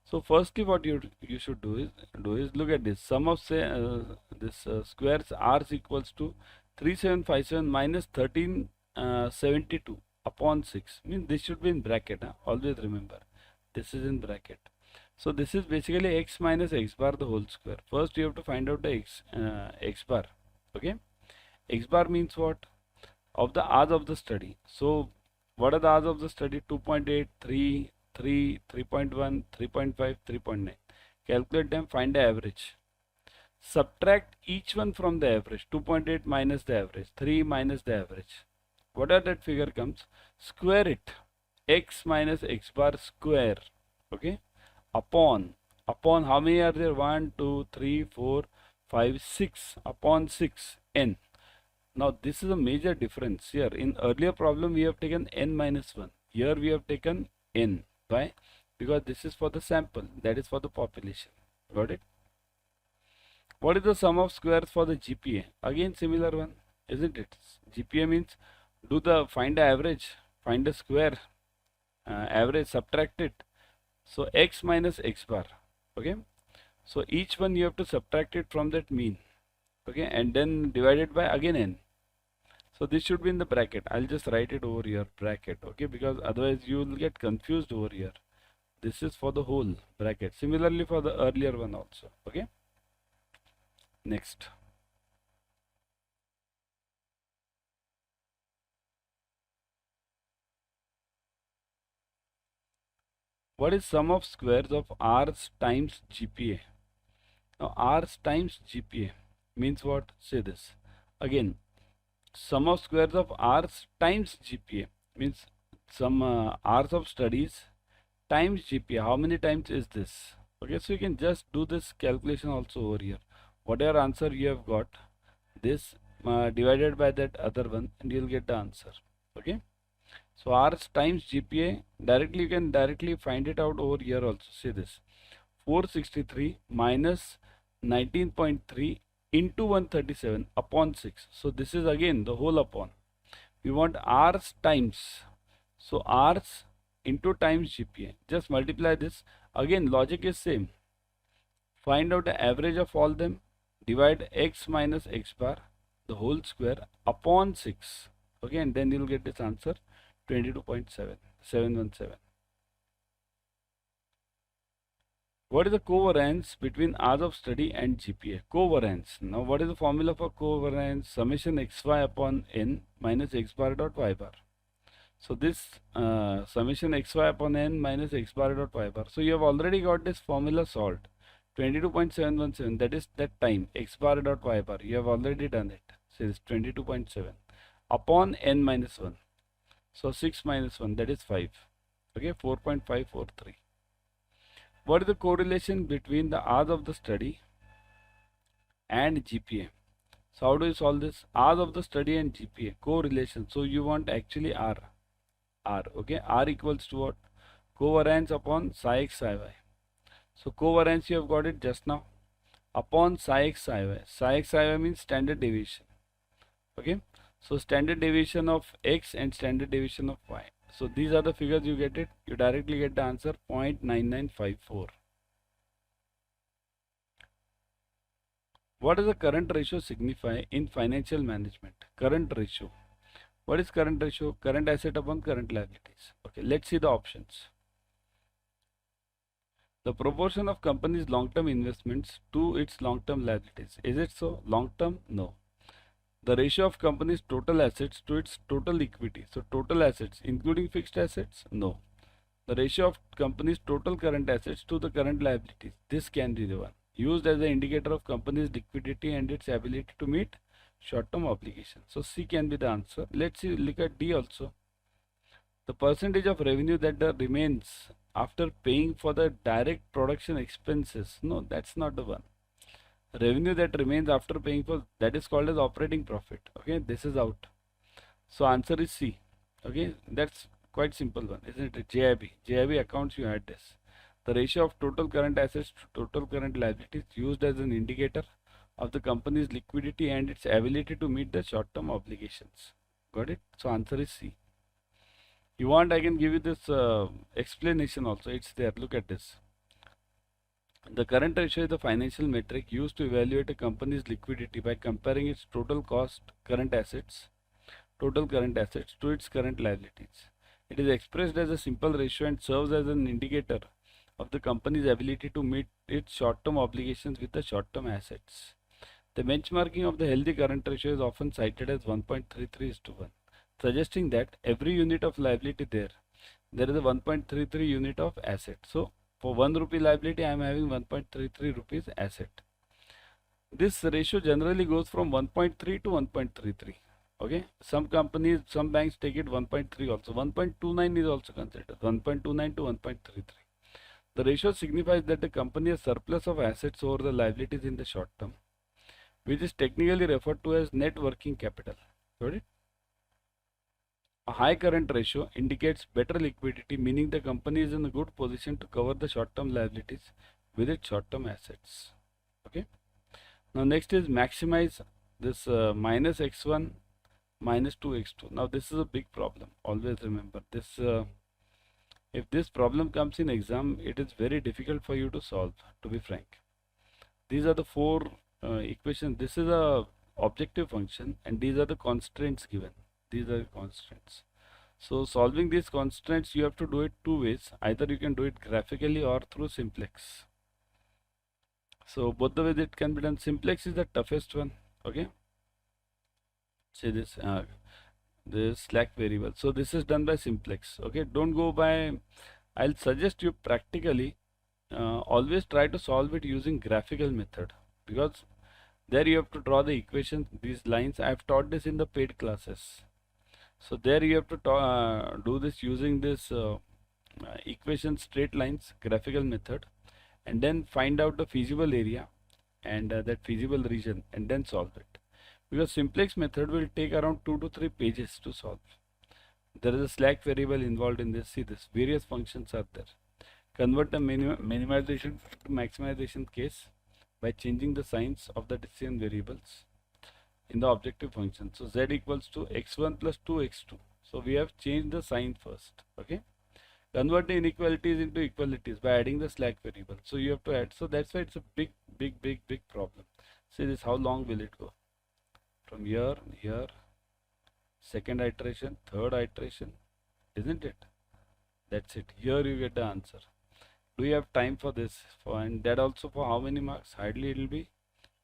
So firstly, what you should do is look at this sum of squares r is equals to 3757 minus 1372 upon 6. Means this should be in bracket. Always remember, this is in bracket. So this is basically x minus x bar the whole square. First you have to find out the x bar. Okay, x bar means what? Of the hours of the study. So what are the hours of the study? 2.8, 3, 3, 3.1, 3.5, 3.9. Calculate them, find the average. Subtract each one from the average. 2.8 minus the average, 3 minus the average. Whatever that figure comes, square it. X minus x bar square. Okay. Upon how many are there? 1, 2, 3, 4, 5, 6. Upon 6 n. Now this is a major difference here. In earlier problem we have taken n minus 1. Here we have taken n. Why? Because this is for the sample, that is for the population. Got it? What is the sum of squares for the GPA? Again similar one, isn't it? GPA means find the average, find the square, average, subtract it. So x minus x bar. Okay. So each one you have to subtract it from that mean. Okay, and then divided by again n. So this should be in the bracket. I'll just write it over here, bracket. Okay, because otherwise you will get confused over here. This is for the whole bracket. Similarly for the earlier one also. Okay. Next. What is sum of squares of R's times GPA? Now R's times GPA means what? Say this. Again, sum of squares of hours times GPA, means some hours of studies times GPA. How many times is this? Okay, so you can just do this calculation also over here. Whatever answer you have got, this divided by that other one, and you'll get the answer. Okay, so hours times GPA, directly you can directly find it out over here also. See this, 463 minus 19.3 into 137 upon 6. So this is again the whole upon. We want hours times. So hours into times GPA. Just multiply this. Again logic is same. Find out the average of all them. Divide x minus x bar the whole square upon 6. Okay, and then you'll get this answer 22.717. What is the covariance between hours of study and GPA? Covariance. Now what is the formula for covariance? Summation xy upon n minus x bar dot y bar. So this summation xy upon n minus x bar dot y bar. So you have already got this formula solved. 22.717, that is that time x bar dot y bar. You have already done it. So it's 22.7 upon n minus 1. So 6 minus 1, that is 5. Okay, 4.543. What is the correlation between the hours of the study and GPA? So how do you solve this? Hours of the study and GPA correlation. So you want actually R. Okay, R equals to what? Covariance upon psi x psi y. So covariance you have got it just now, upon psi x psi y. Psi x psi y means standard deviation. Okay, so standard deviation of x and standard deviation of y. So these are the figures, you get it, you directly get the answer 0.9954. What does the current ratio signify in financial management? Current ratio. What is current ratio? Current asset upon current liabilities. Okay, let's see the options. The proportion of company's long-term investments to its long-term liabilities. Is it so? Long-term? No. The ratio of company's total assets to its total equity. So total assets including fixed assets? No. The ratio of company's total current assets to the current liabilities. This can be the one. Used as an indicator of company's liquidity and its ability to meet short-term obligations. So C can be the answer. Let's see, look at D also. The percentage of revenue that remains after paying for the direct production expenses. No, that's not the one. Revenue that remains after paying for, that is called as operating profit. Okay, this is out. So answer is C. Okay, that's quite simple one, isn't it? JIB accounts, you had this. The ratio of total current assets to total current liabilities used as an indicator of the company's liquidity and its ability to meet the short-term obligations. Got it? So answer is C. You want, I can give you this explanation also. It's there. Look at this. The current ratio is the financial metric used to evaluate a company's liquidity by comparing its total current assets to its current liabilities. It is expressed as a simple ratio and serves as an indicator of the company's ability to meet its short-term obligations with the short-term assets. The benchmarking of the healthy current ratio is often cited as 1.33:1, suggesting that every unit of liability there is a 1.33 unit of asset. So for 1 rupee liability, I am having 1.33 rupees asset. This ratio generally goes from 1.3 to 1.33. Okay, some companies, some banks take it 1.3 also. 1.29 is also considered. 1.29 to 1.33. The ratio signifies that the company has surplus of assets over the liabilities in the short term, which is technically referred to as net working capital. Got it? A high current ratio indicates better liquidity, meaning the company is in a good position to cover the short-term liabilities with its short-term assets. Okay. Now next is maximize this minus x1 minus 2x2. Now this is a big problem. Always remember this. If this problem comes in exam, it is very difficult for you to solve, to be frank. These are the four equations. This is a objective function and these are the constraints given. These are the constraints. So solving these constraints, you have to do it two ways. Either you can do it graphically or through simplex. So both the ways it can be done. Simplex is the toughest one. Okay. See this, this slack variable. So this is done by simplex. Okay. Don't go by. I'll suggest you practically always try to solve it using graphical method, because There you have to draw the equations, these lines. I have taught this in the paid classes. So there you have to do this using this equation straight lines graphical method, and then find out the feasible area and that feasible region, and then solve it. Because simplex method will take around 2 to 3 pages to solve. There is a slack variable involved in this. See this, various functions are there. Convert the minimization to maximization case by changing the signs of the decision variables in the objective function. So z equals to x1 plus 2x2. So we have changed the sign first. Okay. Convert the inequalities into equalities by adding the slack variable. So you have to add. So that's why it's a big problem. See this, how long will it go? From here, second iteration, third iteration, isn't it? That's it. Here you get the answer. Do you have time for this? And that also for how many marks? Hardly it will be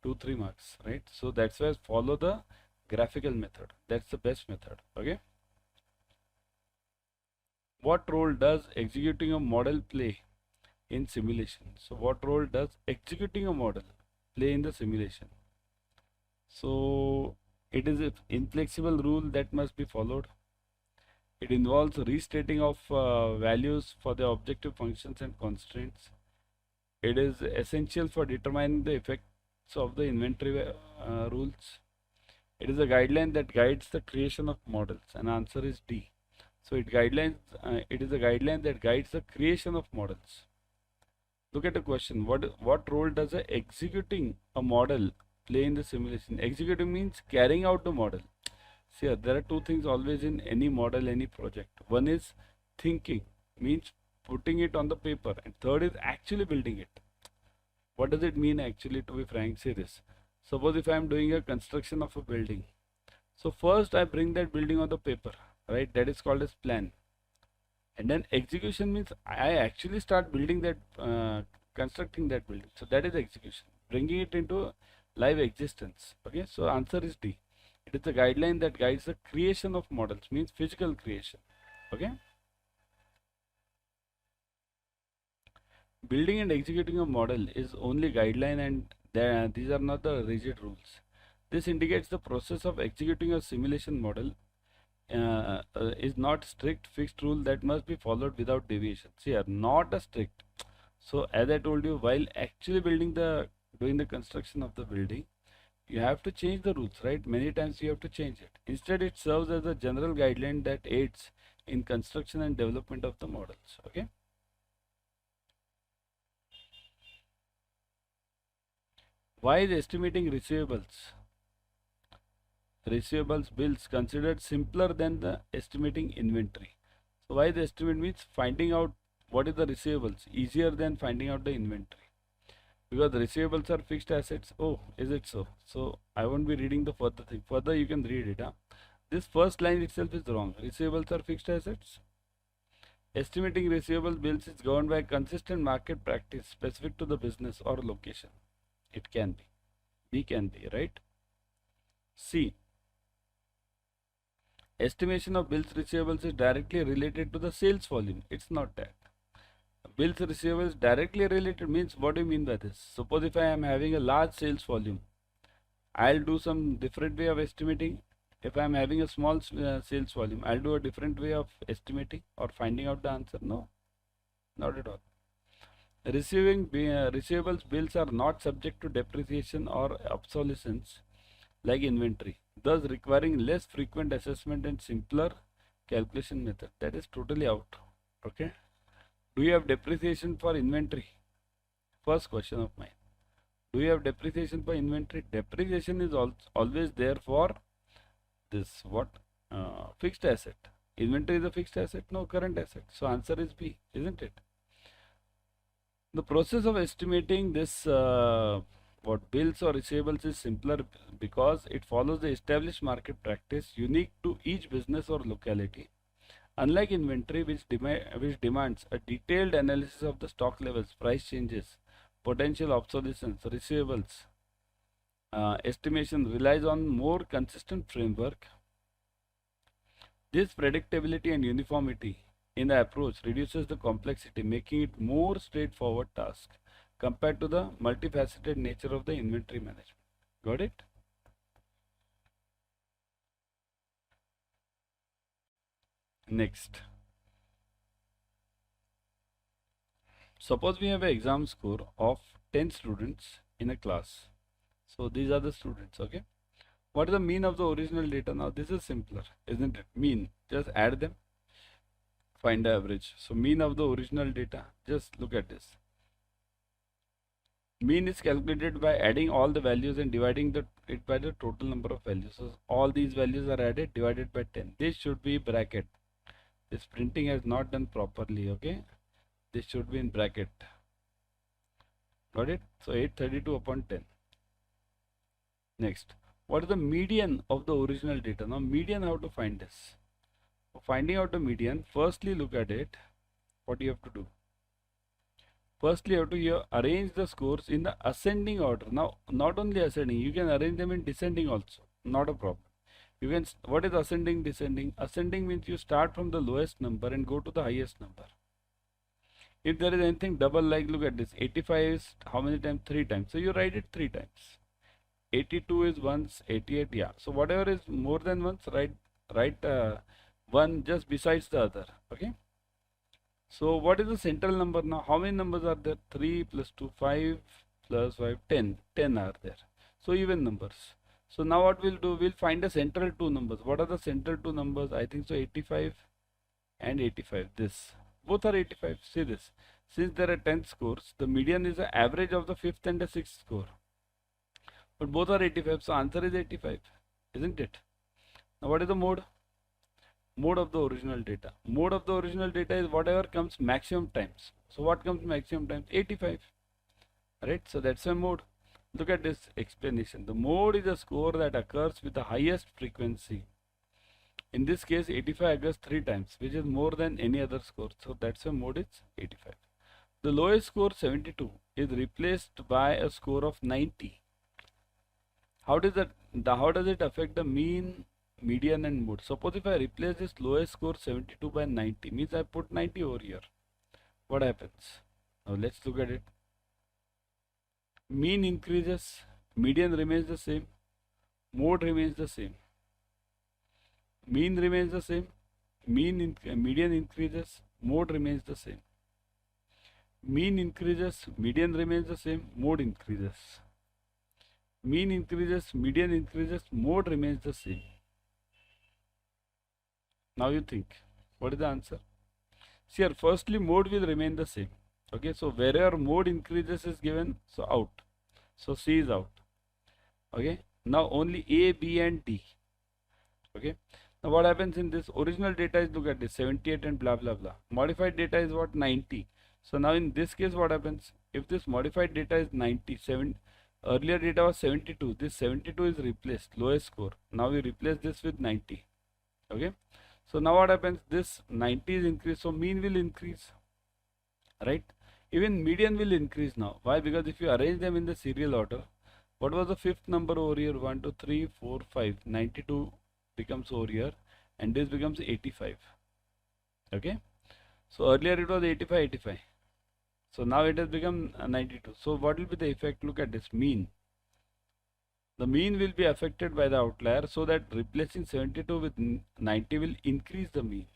2-3 marks, right? So that's why follow the graphical method. That's the best method. Okay. What role does executing a model play in simulation? So what role does executing a model play in the simulation? So it is an inflexible rule that must be followed. It involves restating of values for the objective functions and constraints. It is essential for determining the effects of the inventory rules. It is a guideline that guides the creation of models, and answer is D. So it is a guideline that guides the creation of models. Look at the question. What role does executing a model play in the simulation? Executing means carrying out the model. See, there are two things always in any model, any project. One is thinking, means putting it on the paper, and third is actually building it. What does it mean actually, to be frank? Say this. Suppose if I am doing a construction of a building. So first I bring that building on the paper, right? That is called as plan. And then execution means I actually start building that, constructing that building. So that is execution, bringing it into live existence. Okay, so answer is D. It is a guideline that guides the creation of models, means physical creation. Okay. Building and executing a model is only guideline, and these are not the rigid rules. This indicates the process of executing a simulation model is not strict fixed rule that must be followed without deviation. See here, not a strict. So as I told you, while actually doing the construction of the building, you have to change the rules, right? Many times you have to change it. Instead, it serves as a general guideline that aids in construction and development of the models. Okay. Why is estimating receivables bills considered simpler than the estimating inventory? So why the estimate means finding out what is the receivables easier than finding out the inventory? Because the receivables are fixed assets. Oh, is it so? So I won't be reading the further thing. Further you can read it. This first line itself is wrong. Receivables are fixed assets. Estimating receivable bills is governed by consistent market practice specific to the business or location. It can be. B can be, right? C. Estimation of bills receivables is directly related to the sales volume. It's not that. Bills receivables directly related means, what do you mean by this? Suppose if I am having a large sales volume, I'll do some different way of estimating. If I am having a small sales volume, I'll do a different way of estimating or finding out the answer. No, not at all. Receivables bills are not subject to depreciation or obsolescence like inventory, thus requiring less frequent assessment and simpler calculation method. That is totally out. Okay. Do you have depreciation for inventory? First question of mine. Do you have depreciation for inventory? Depreciation is always there for this fixed asset. Inventory is a fixed asset, no, current asset. So answer is B, isn't it? The process of estimating this bills or receivables is simpler because it follows the established market practice unique to each business or locality. Unlike inventory, which demands a detailed analysis of the stock levels, price changes, potential obsolescence, receivables, estimation relies on more consistent framework. This predictability and uniformity in the approach reduces the complexity, making it more straightforward task compared to the multifaceted nature of the inventory management. Got it? Next, suppose we have an exam score of 10 students in a class. So these are the students, okay? What is the mean of the original data? Now this is simpler, isn't it? Mean, just add them, find the average. So mean of the original data, just look at this. Mean is calculated by adding all the values and dividing it by the total number of values. So all these values are added, divided by 10. This should be bracket. This printing has not done properly, okay? This should be in bracket. Got it? So 832 upon 10. Next, what is the median of the original data? Now median, how to find this? For finding out the median, firstly look at it. What you have to do? Firstly, you have to here arrange the scores in the ascending order. Now, not only ascending, you can arrange them in descending also. Not a problem. You can. What is ascending, descending? Ascending means you start from the lowest number and go to the highest number. If there is anything double, like look at this, 85 is how many times? 3 times. So you write it 3 times. 82 is once, 88, yeah. So whatever is more than once, write one just besides the other. Okay. So what is the central number now? How many numbers are there? 3 plus 2, 5 plus 5, 10. 10 are there. So even numbers. So now what we'll do, we'll find the central two numbers. What are the central two numbers? I think so 85 and 85. This. Both are 85. See this. Since there are 10 scores, the median is the average of the 5th and the 6th score. But both are 85. So answer is 85. Isn't it? Now what is the mode? Mode of the original data. Mode of the original data is whatever comes maximum times. So what comes maximum times? 85. Right? So that's a mode. Look at this explanation. The mode is a score that occurs with the highest frequency. In this case, 85 occurs 3 times, which is more than any other score. So that's a mode is 85. The lowest score 72 is replaced by a score of 90. How does it affect the mean, median and mode? Suppose if I replace this lowest score 72 by 90, means I put 90 over here. What happens? Now let's look at it. Mean increases, median remains the same, mode remains the same. Mean remains the same, median increases, mode remains the same. Mean increases, median remains the same, mode increases. Mean increases, median increases, mode remains the same. Now you think, what is the answer? See here, firstly mode will remain the same. Okay, so wherever mode increases is given, so out. So C is out. Okay, now only A, B and D. Okay, now what happens in this original data is, look at this, 78 and blah blah blah. Modified data is what? 90. So now in this case what happens? If this modified data is 97, earlier data was 72, this 72 is replaced, lowest score. Now we replace this with 90. Okay, so now what happens? This 90 is increased, so mean will increase, right? Even median will increase now. Why? Because if you arrange them in the serial order, what was the 5th number over here? 1, 2, 3, 4, 5. 92 becomes over here and this becomes 85. Okay. So earlier it was 85, 85. So now it has become 92. So what will be the effect? Look at this mean. The mean will be affected by the outlier, so that replacing 72 with 90 will increase the mean.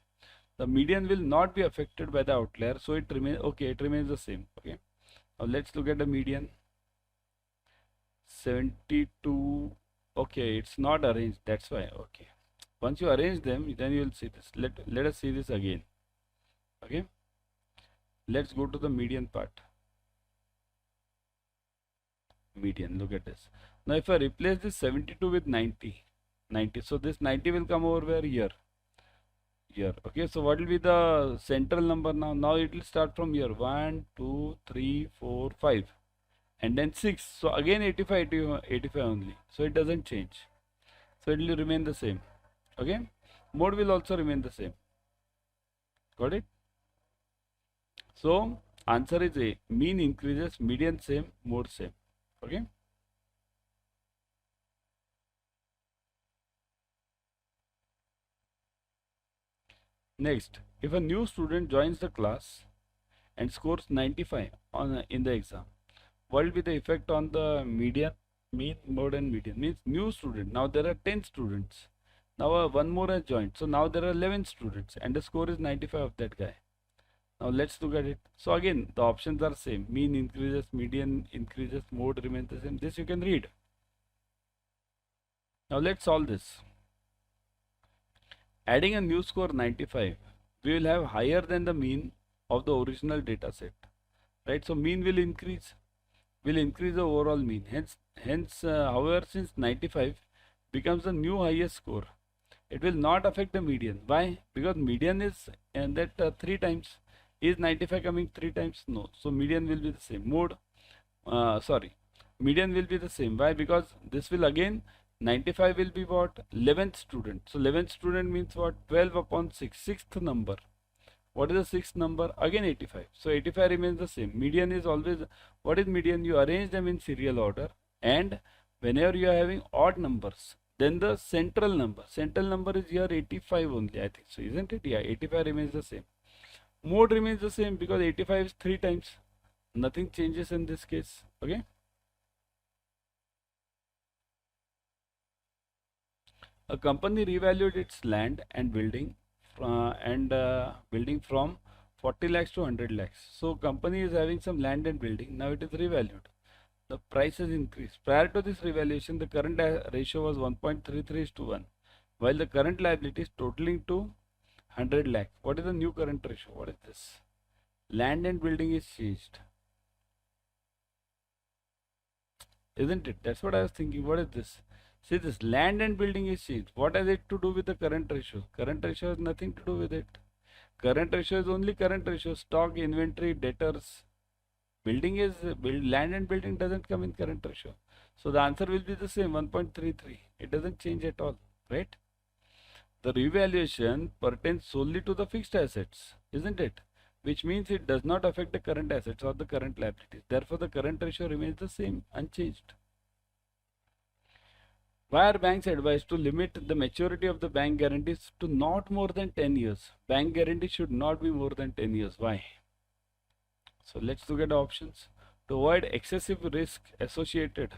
The median will not be affected by the outlier, so it remains okay. It remains the same. Okay. Now let's look at the median. 72. Okay, it's not arranged. That's why. Okay. Once you arrange them, then you will see this. Let us see this again. Okay. Let's go to the median part. Median. Look at this. Now if I replace this 72 with 90, so this 90 will come over where? Here. Here. Okay, so what will be the central number now? Now it will start from here. 1, 2, 3, 4, 5 and then 6. So again 85, 85 only. So it doesn't change. So it will remain the same. Okay. Mode will also remain the same. Got it? So answer is A. Mean increases, median same, mode same. Okay. Next, if a new student joins the class and scores 95 in the exam, what will be the effect on the median? Mean, mode, and median means new student. Now there are 10 students. Now one more has joined. So now there are 11 students and the score is 95 of that guy. Now let's look at it. So again, the options are same. Mean increases, median increases, mode remains the same. This you can read. Now let's solve this. Adding a new score 95, we will have higher than the mean of the original data set. Right? So mean will increase the overall mean. However, since 95 becomes the new highest score, it will not affect the median. Why? Because median is and that 3 times. Is 95 coming 3 times? No. So median will be the same. Median will be the same. Why? Because this will again 95 will be what? 11th student. So 11th student means what? 12 upon 6. Sixth number. What is the sixth number? Again 85. So 85 remains the same. Median is always, what is median? You arrange them in serial order, and whenever you are having odd numbers, then the central number is here 85 only, I think so, isn't it? Yeah, 85 remains the same. Mode remains the same because 85 is 3 times. Nothing changes in this case. Okay. A company revalued its land and building from 40 lakhs to 100 lakhs. So company is having some land and building. Now it is revalued. The price has increased. Prior to this revaluation, the current ratio was 1.33:1, while the current liability is totaling to 100 lakh. What is the new current ratio? What is this? Land and building is changed. Isn't it? That's what I was thinking. What is this? See, this land and building is changed. What has it to do with the current ratio? Current ratio has nothing to do with it. Current ratio is only current ratio. Stock, inventory, debtors. Land and building doesn't come in current ratio. So the answer will be the same, 1.33. It doesn't change at all, right? The revaluation pertains solely to the fixed assets, isn't it? Which means it does not affect the current assets or the current liabilities. Therefore, the current ratio remains the same, unchanged. Why are banks advised to limit the maturity of the bank guarantees to not more than 10 years? Bank guarantee should not be more than 10 years. Why? So let's look at the options. To avoid excessive risk associated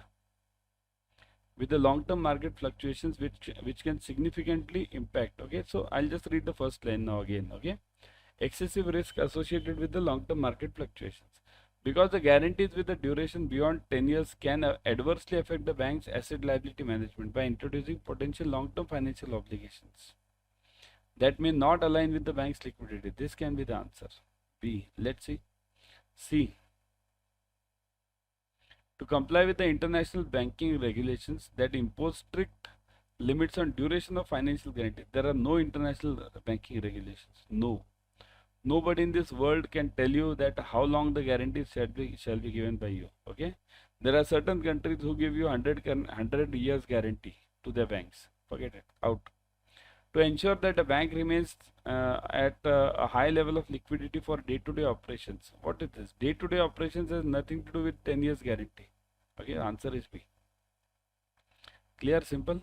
with the long-term market fluctuations which can significantly impact. Okay, so I'll just read the first line now again. Okay, excessive risk associated with the long-term market fluctuations. Because the guarantees with the duration beyond 10 years can adversely affect the bank's asset liability management by introducing potential long-term financial obligations that may not align with the bank's liquidity. This can be the answer. B. Let's see. C. To comply with the international banking regulations that impose strict limits on duration of financial guarantee. There are no international banking regulations. No. Nobody in this world can tell you that how long the guarantees shall be given by you. Okay. There are certain countries who give you 100 years guarantee to their banks. Forget it. Out. To ensure that a bank remains at a high level of liquidity for day-to-day operations. What is this? Day-to-day operations has nothing to do with 10 years guarantee. Okay, answer is B. Clear, simple.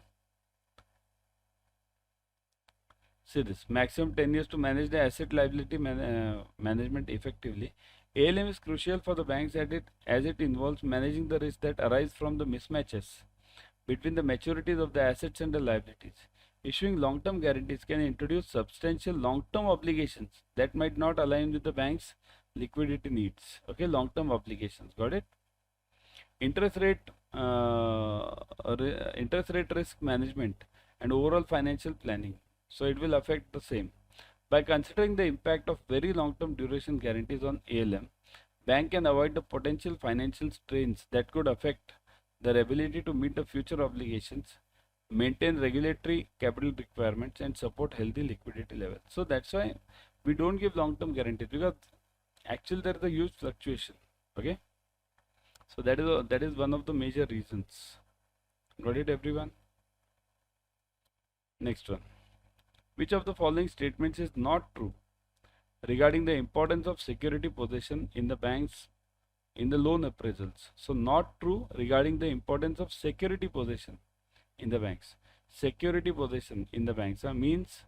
See this, maximum 10 years to manage the asset liability management effectively. ALM is crucial for the banks as it involves managing the risks that arise from the mismatches between the maturities of the assets and the liabilities. Issuing long-term guarantees can introduce substantial long-term obligations that might not align with the bank's liquidity needs. Okay, long-term obligations. Got it? Interest rate risk management and overall financial planning. So it will affect the same. By considering the impact of very long-term duration guarantees on ALM, bank can avoid the potential financial strains that could affect their ability to meet the future obligations, maintain regulatory capital requirements, and support healthy liquidity levels. So that's why we don't give long-term guarantees, because actually there is a huge fluctuation. Okay, so that is one of the major reasons. Got it, everyone? Next one. Which of the following statements is not true regarding the importance of security possession in the banks in the loan appraisals? So not true regarding the importance of security possession in the banks. Security possession in the banks means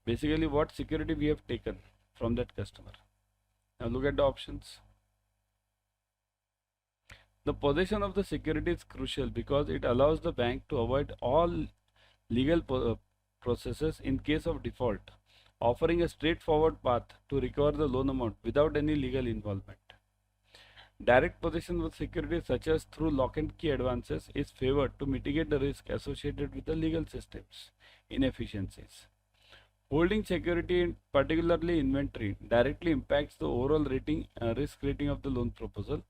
basically what security we have taken from that customer. Now look at the options. The possession of the security is crucial because it allows the bank to avoid all legal processes in case of default, offering a straightforward path to recover the loan amount without any legal involvement. Direct possession of securities such as through lock and key advances is favored to mitigate the risk associated with the legal system's inefficiencies. Holding security, particularly inventory, directly impacts the overall risk rating of the loan proposal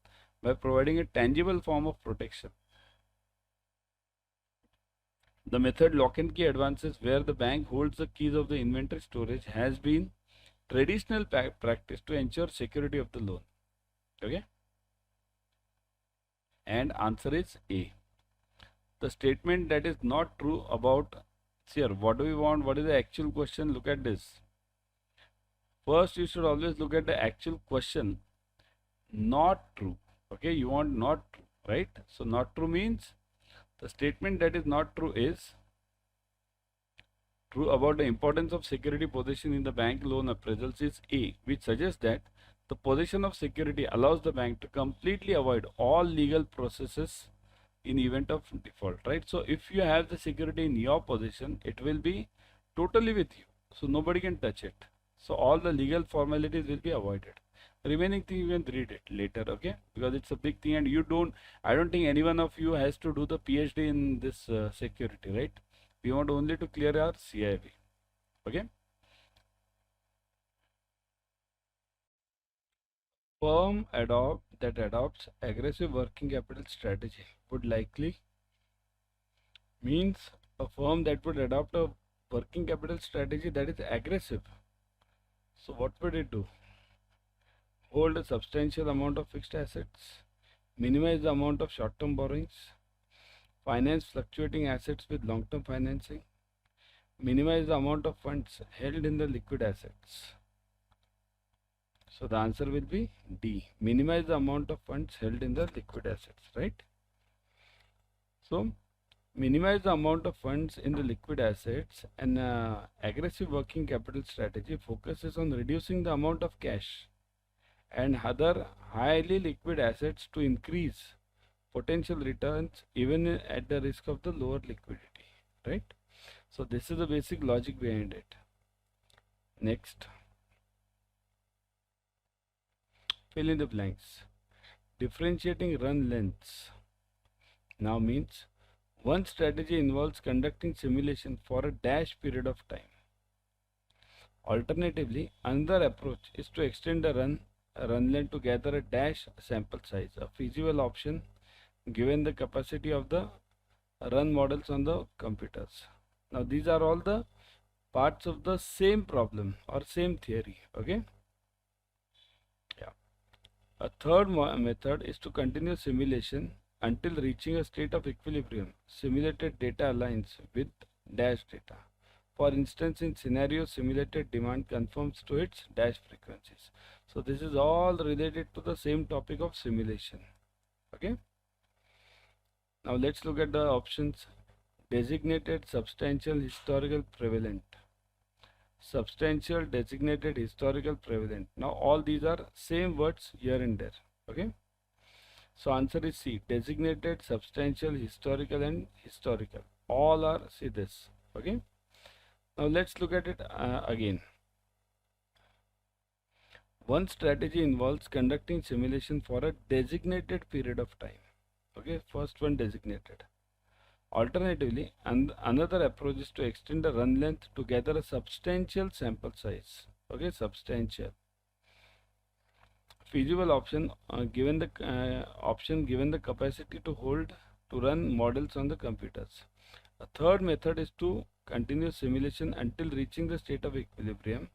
by providing a tangible form of protection. The method lock and key advances, where the bank holds the keys of the inventory storage, has been traditional practice to ensure security of the loan. Okay. And answer is A. The statement that is not true about, here, what do we want? What is the actual question? Look at this. First, you should always look at the actual question. Not true. Okay, you want not true, right? So not true means the statement that is not true is true about the importance of security possession in the bank loan appraisals is A, which suggests that the possession of security allows the bank to completely avoid all legal processes in event of default, right? So if you have the security in your possession, it will be totally with you, so nobody can touch it. So all the legal formalities will be avoided. Remaining thing you can read it later, okay? Because it's a big thing, and I don't think any one of you has to do the PhD in this security, right? We want only to clear our CIB, okay? Firm that adopts aggressive working capital strategy would likely means a firm that would adopt a working capital strategy that is aggressive. So what would it do? Hold a substantial amount of fixed assets, minimize the amount of short-term borrowings, finance fluctuating assets with long-term financing, minimize the amount of funds held in the liquid assets. So the answer will be D. Minimize the amount of funds held in the liquid assets, right? So minimize the amount of funds in the liquid assets. An aggressive working capital strategy focuses on reducing the amount of cash and other highly liquid assets to increase potential returns even at the risk of the lower liquidity, right? So this is the basic logic behind it. Next, fill in the blanks. Differentiating run lengths now means one strategy involves conducting simulation for a dash period of time. Alternatively, another approach is to extend the run length to gather a dash sample size, a feasible option given the capacity of the run models on the computers. Now these are all the parts of the same problem or same theory, okay? Yeah. A third method is to continue simulation until reaching a state of equilibrium. Simulated data aligns with dash data. For instance, in scenario, simulated demand conforms to its dash frequencies. So this is all related to the same topic of simulation, okay? Now let's look at the options. Designated, substantial, historical, prevalent. Substantial, designated, historical, prevalent. Now all these are same words here and there, okay? So answer is C. Designated, substantial, historical, and historical. All are, see this, okay? Now let's look at it again. One strategy involves conducting simulation for a designated period of time. Okay, first one, designated. Alternatively, another approach is to extend the run length to gather a substantial sample size. Okay, substantial. Feasible option given the capacity to run models on the computers. A third method is to continue simulation until reaching the state of equilibrium.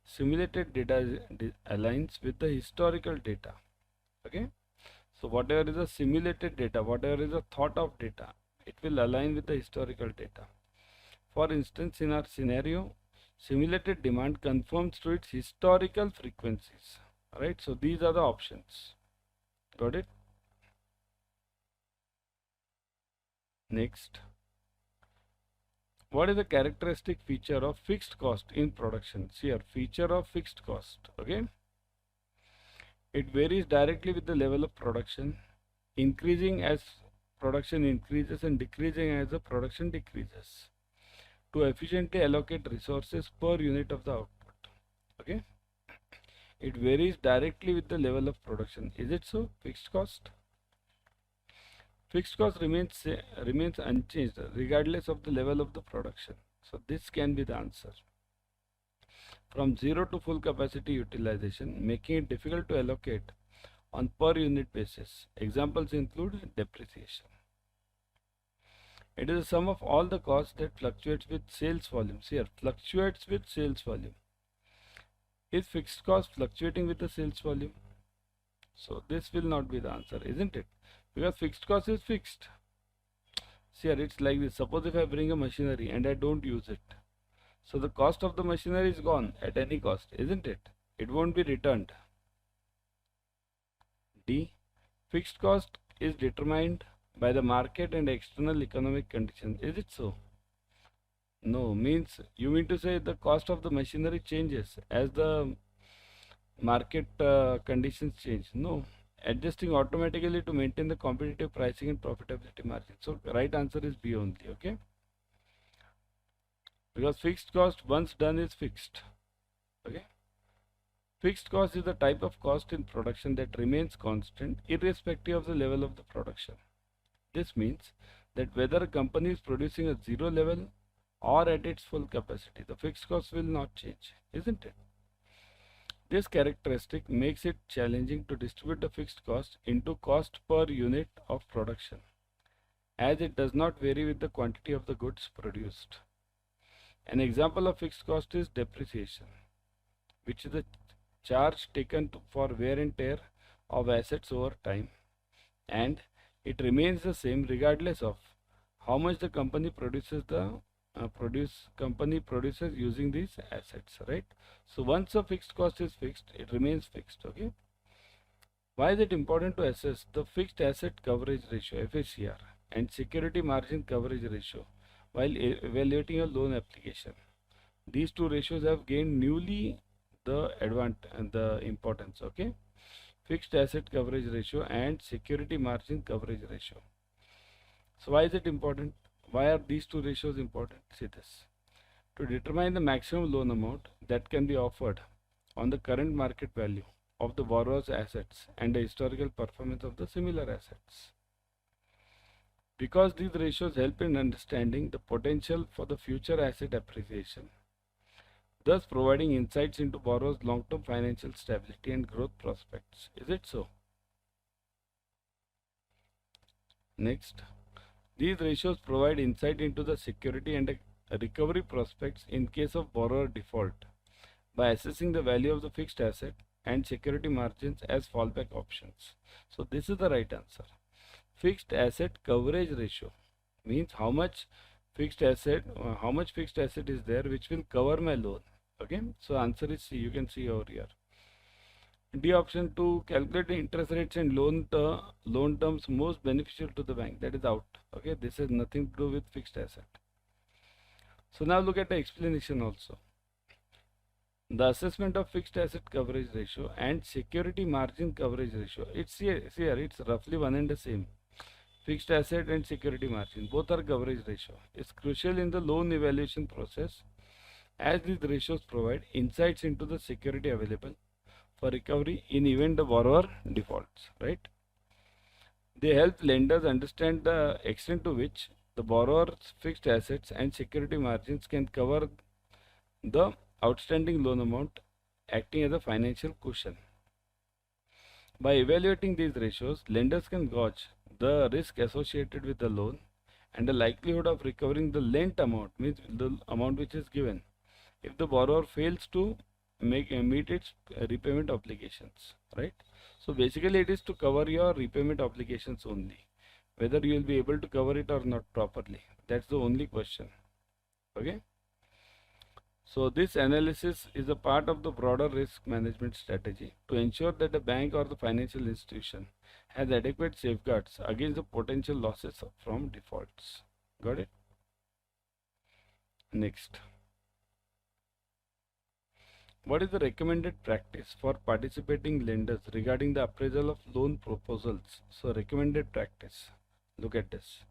Simulated data aligns with the historical data. Okay, so whatever is a simulated data, whatever is a thought of data, it will align with the historical data. For instance, in our scenario, simulated demand conforms to its historical frequencies. Alright, so these are the options. Got it? Next, what is the characteristic feature of fixed cost in production? See here, feature of fixed cost. Okay, it varies directly with the level of production. increasing as production increases and decreasing as the production decreases to efficiently allocate resources per unit of the output. Okay, it varies directly with the level of production. Is it so? Fixed cost remains unchanged regardless of the level of the production. So this can be the answer. From zero to full capacity utilization, making it difficult to allocate on per unit basis. Examples include depreciation. It is the sum of all the costs that fluctuates with sales volumes. Here, fluctuates with sales volume. Is fixed cost fluctuating with the sales volume? So this will not be the answer, isn't it? Because fixed cost is fixed. See here, it's like this. Suppose if I bring a machinery and I don't use it, so the cost of the machinery is gone at any cost, isn't it? It won't be returned. D. Fixed cost is determined by the market and external economic conditions. Is it so? No, means you mean to say the cost of the machinery changes as the market conditions change. No, adjusting automatically to maintain the competitive pricing and profitability margin. So right answer is B only. Okay, because fixed cost once done is fixed. Okay, fixed cost is the type of cost in production that remains constant irrespective of the level of the production. This means that whether a company is producing at zero level or at its full capacity, the fixed cost will not change, isn't it? This characteristic makes it challenging to distribute the fixed cost into cost per unit of production, as it does not vary with the quantity of the goods produced. An example of fixed cost is depreciation, which is the charge taken for wear and tear of assets over time, and it remains the same regardless of how much the company produces using these assets, right? So once a fixed cost is fixed, it remains fixed. Okay, why is it important to assess the fixed asset coverage ratio FACR and security margin coverage ratio while evaluating a loan application? These two ratios have gained newly the importance. Okay, fixed asset coverage ratio and security margin coverage ratio. So why is it important? Why are these two ratios important? See this. To determine the maximum loan amount that can be offered on the current market value of the borrower's assets and the historical performance of the similar assets. Because these ratios help in understanding the potential for the future asset appreciation, thus providing insights into borrower's long-term financial stability and growth prospects. Is it so? Next, these ratios provide insight into the security and recovery prospects in case of borrower default by assessing the value of the fixed asset and security margins as fallback options. So this is the right answer. Fixed asset coverage ratio means how much fixed asset is there which will cover my loan. Okay, so answer is C. You can see over here. D option, to calculate the interest rates and loan terms most beneficial to the bank, that is out. Okay, this has nothing to do with fixed asset. So now look at the explanation also. The assessment of fixed asset coverage ratio and security margin coverage ratio, it's here, it's roughly one and the same. Fixed asset and security margin, both are coverage ratio. It's crucial in the loan evaluation process as these ratios provide insights into the security available for recovery in event the borrower defaults, right? They help lenders understand the extent to which the borrower's fixed assets and security margins can cover the outstanding loan amount, acting as a financial cushion. By evaluating these ratios, lenders can gauge the risk associated with the loan and the likelihood of recovering the lent amount, means the amount which is given, if the borrower fails to meet its repayment obligations, right? So basically it is to cover your repayment obligations only. Whether you will be able to cover it or not properly, that's the only question. Okay, so this analysis is a part of the broader risk management strategy to ensure that the bank or the financial institution has adequate safeguards against the potential losses from defaults. Got it? Next, What is the recommended practice for participating lenders regarding the appraisal of loan proposals? So recommended practice. Look at this.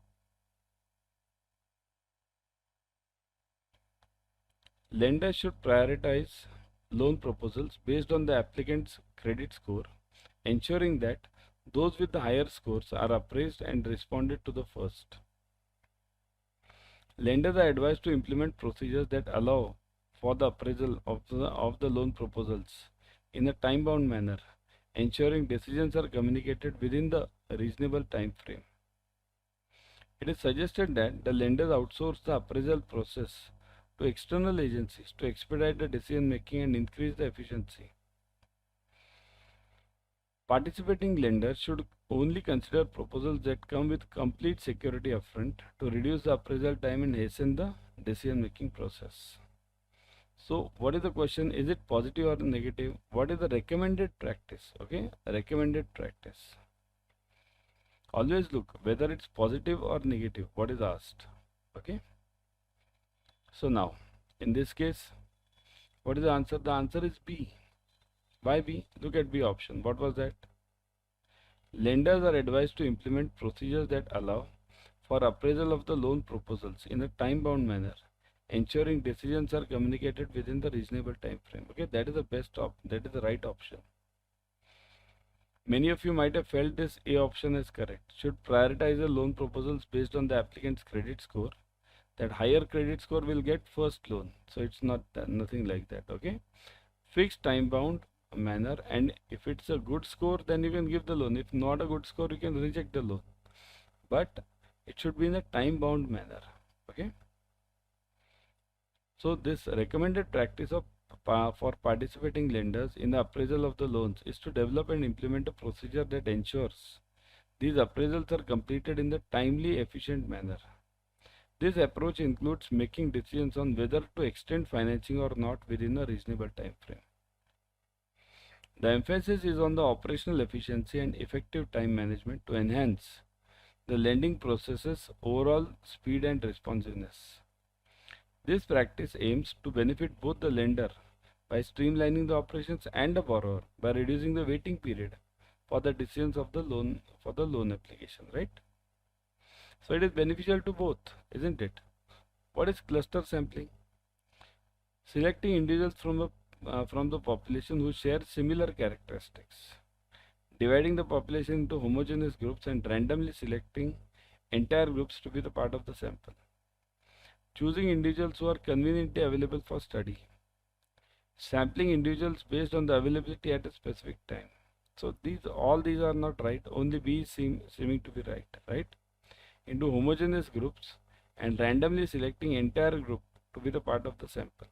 Lenders should prioritize loan proposals based on the applicant's credit score, ensuring that those with the higher scores are appraised and responded to the first. Lenders are advised to implement procedures that allow for the appraisal of the loan proposals in a time-bound manner, ensuring decisions are communicated within the reasonable time frame. It is suggested that the lenders outsource the appraisal process to external agencies to expedite the decision making and increase the efficiency. Participating lenders should only consider proposals that come with complete security upfront to reduce the appraisal time and hasten the decision making process. So what is the question? Is it positive or negative? What is the recommended practice? Okay, recommended practice. Always look whether it's positive or negative, what is asked. Okay. So now, in this case, what is the answer? The answer is B. Why B? Look at B option. What was that? Lenders are advised to implement procedures that allow for appraisal of the loan proposals in a time-bound manner, ensuring decisions are communicated within the reasonable time frame. Okay, that is the best that is the right option. Many of you might have felt this A option is correct. Should prioritize the loan proposals based on the applicant's credit score. That higher credit score will get first loan. So it's not nothing like that. Okay, fixed time-bound manner, and if it's a good score, then you can give the loan. If not a good score, you can reject the loan. But it should be in a time-bound manner. Okay. So this recommended practice of for participating lenders in the appraisal of the loans is to develop and implement a procedure that ensures these appraisals are completed in the timely, efficient manner. This approach includes making decisions on whether to extend financing or not within a reasonable time frame. The emphasis is on the operational efficiency and effective time management to enhance the lending process's overall speed and responsiveness. This practice aims to benefit both the lender by streamlining the operations and the borrower by reducing the waiting period for the decisions of the loan application, right? So it is beneficial to both, isn't it? What is cluster sampling? Selecting individuals from the population who share similar characteristics, dividing the population into homogeneous groups and randomly selecting entire groups to be the part of the sample, choosing individuals who are conveniently available for study, sampling individuals based on the availability at a specific time. So all these are not right, only B is seeming to be right? Into homogeneous groups and randomly selecting entire group to be the part of the sample.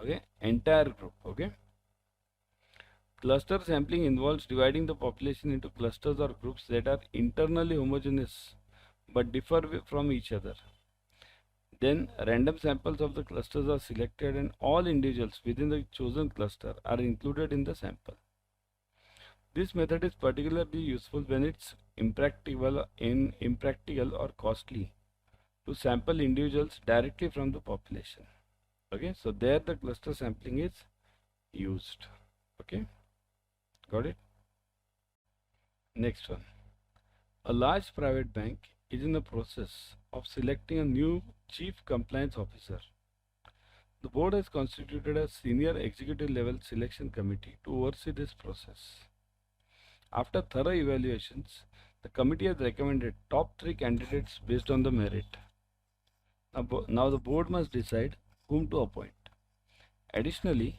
Okay, entire group. Okay. Cluster sampling involves dividing the population into clusters or groups that are internally homogeneous but differ from each other. Then random samples of the clusters are selected and all individuals within the chosen cluster are included in the sample. This method is particularly useful when it's impractical or costly to sample individuals directly from the population. Okay, so there the cluster sampling is used. Okay, got it? Next one. A large private bank is in the process of selecting a new chief compliance officer. The board has constituted a senior executive level selection committee to oversee this process. After thorough evaluations, the committee has recommended top 3 candidates based on the merit. Now the board must decide whom to appoint. Additionally,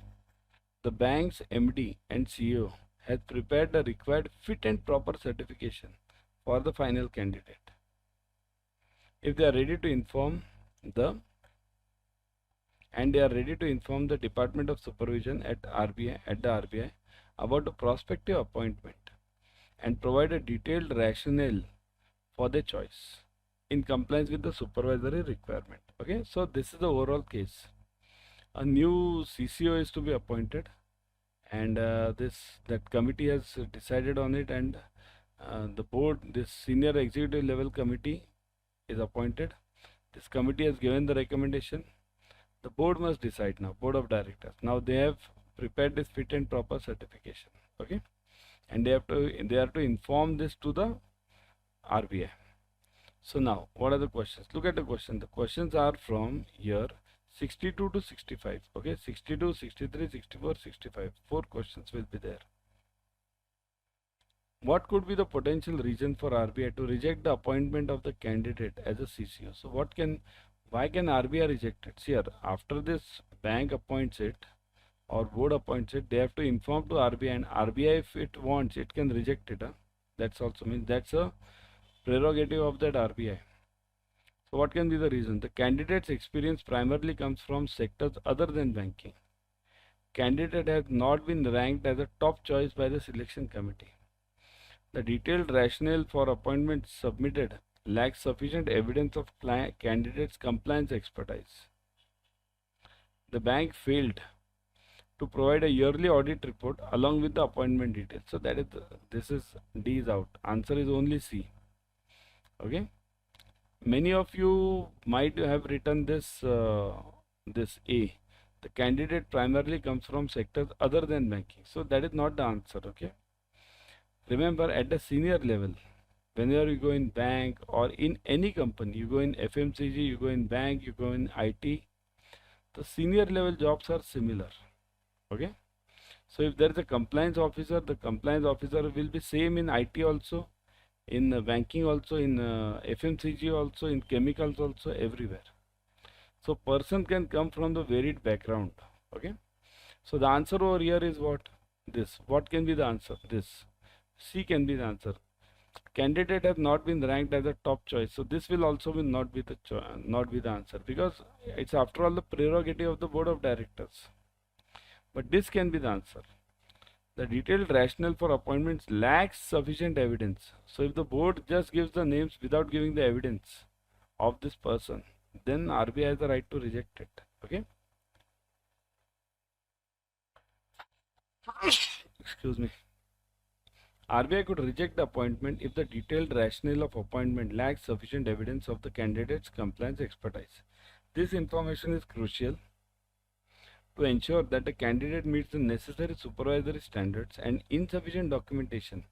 the bank's MD and CEO has prepared the required fit and proper certification for the final candidate. If they are ready to inform the Department of Supervision at the RBI about the prospective appointment and provide a detailed rationale for their choice in compliance with the supervisory requirement. Okay, so this is the overall case. A new CCO is to be appointed, and that committee has decided on it, and the board, this senior executive level committee is appointed. This committee has given the recommendation. The board must decide now, board of directors. Now they have prepared this fit and proper certification, okay, and they are to inform this to the RBI. So now, what are the questions? Look at the question. The questions are from here 62 to 65. Okay, 62, 63, 64, 65. 4 questions will be there. What could be the potential reason for RBI to reject the appointment of the candidate as a CCO? So why can RBI reject it? See here, after this bank appoints it or board appoints it, they have to inform to RBI, and RBI, if it wants, it can reject it. That's also means that's a prerogative of that RBI. So what can be the reason? The candidate's experience primarily comes from sectors other than banking. Candidate has not been ranked as a top choice by the selection committee. The detailed rationale for appointment submitted lacks sufficient evidence of candidate's compliance expertise. The bank failed to provide a yearly audit report along with the appointment details. So that is D is out. Answer is only C. Okay. Many of you might have written this this A. The candidate primarily comes from sectors other than banking. So that is not the answer. Okay. Remember, at the senior level, whenever you go in bank or in any company, you go in FMCG, you go in bank, you go in IT, the senior level jobs are similar. Okay. So if there is a compliance officer, the compliance officer will be same in IT also, in banking also, in FMCG also, in chemicals also, everywhere. So person can come from the varied background. Okay. So the answer over here is what? This. What can be the answer? This. C can be the answer. Candidate has not been ranked as a top choice, so this will also not be the answer, because it's after all the prerogative of the board of directors. But this can be the answer. The detailed rationale for appointments lacks sufficient evidence. So if the board just gives the names without giving the evidence of this person, then RBI has the right to reject it. Okay. Excuse me. RBI could reject the appointment if the detailed rationale of appointment lacks sufficient evidence of the candidate's compliance expertise. This information is crucial to ensure that the candidate meets the necessary supervisory standards, and insufficient documentation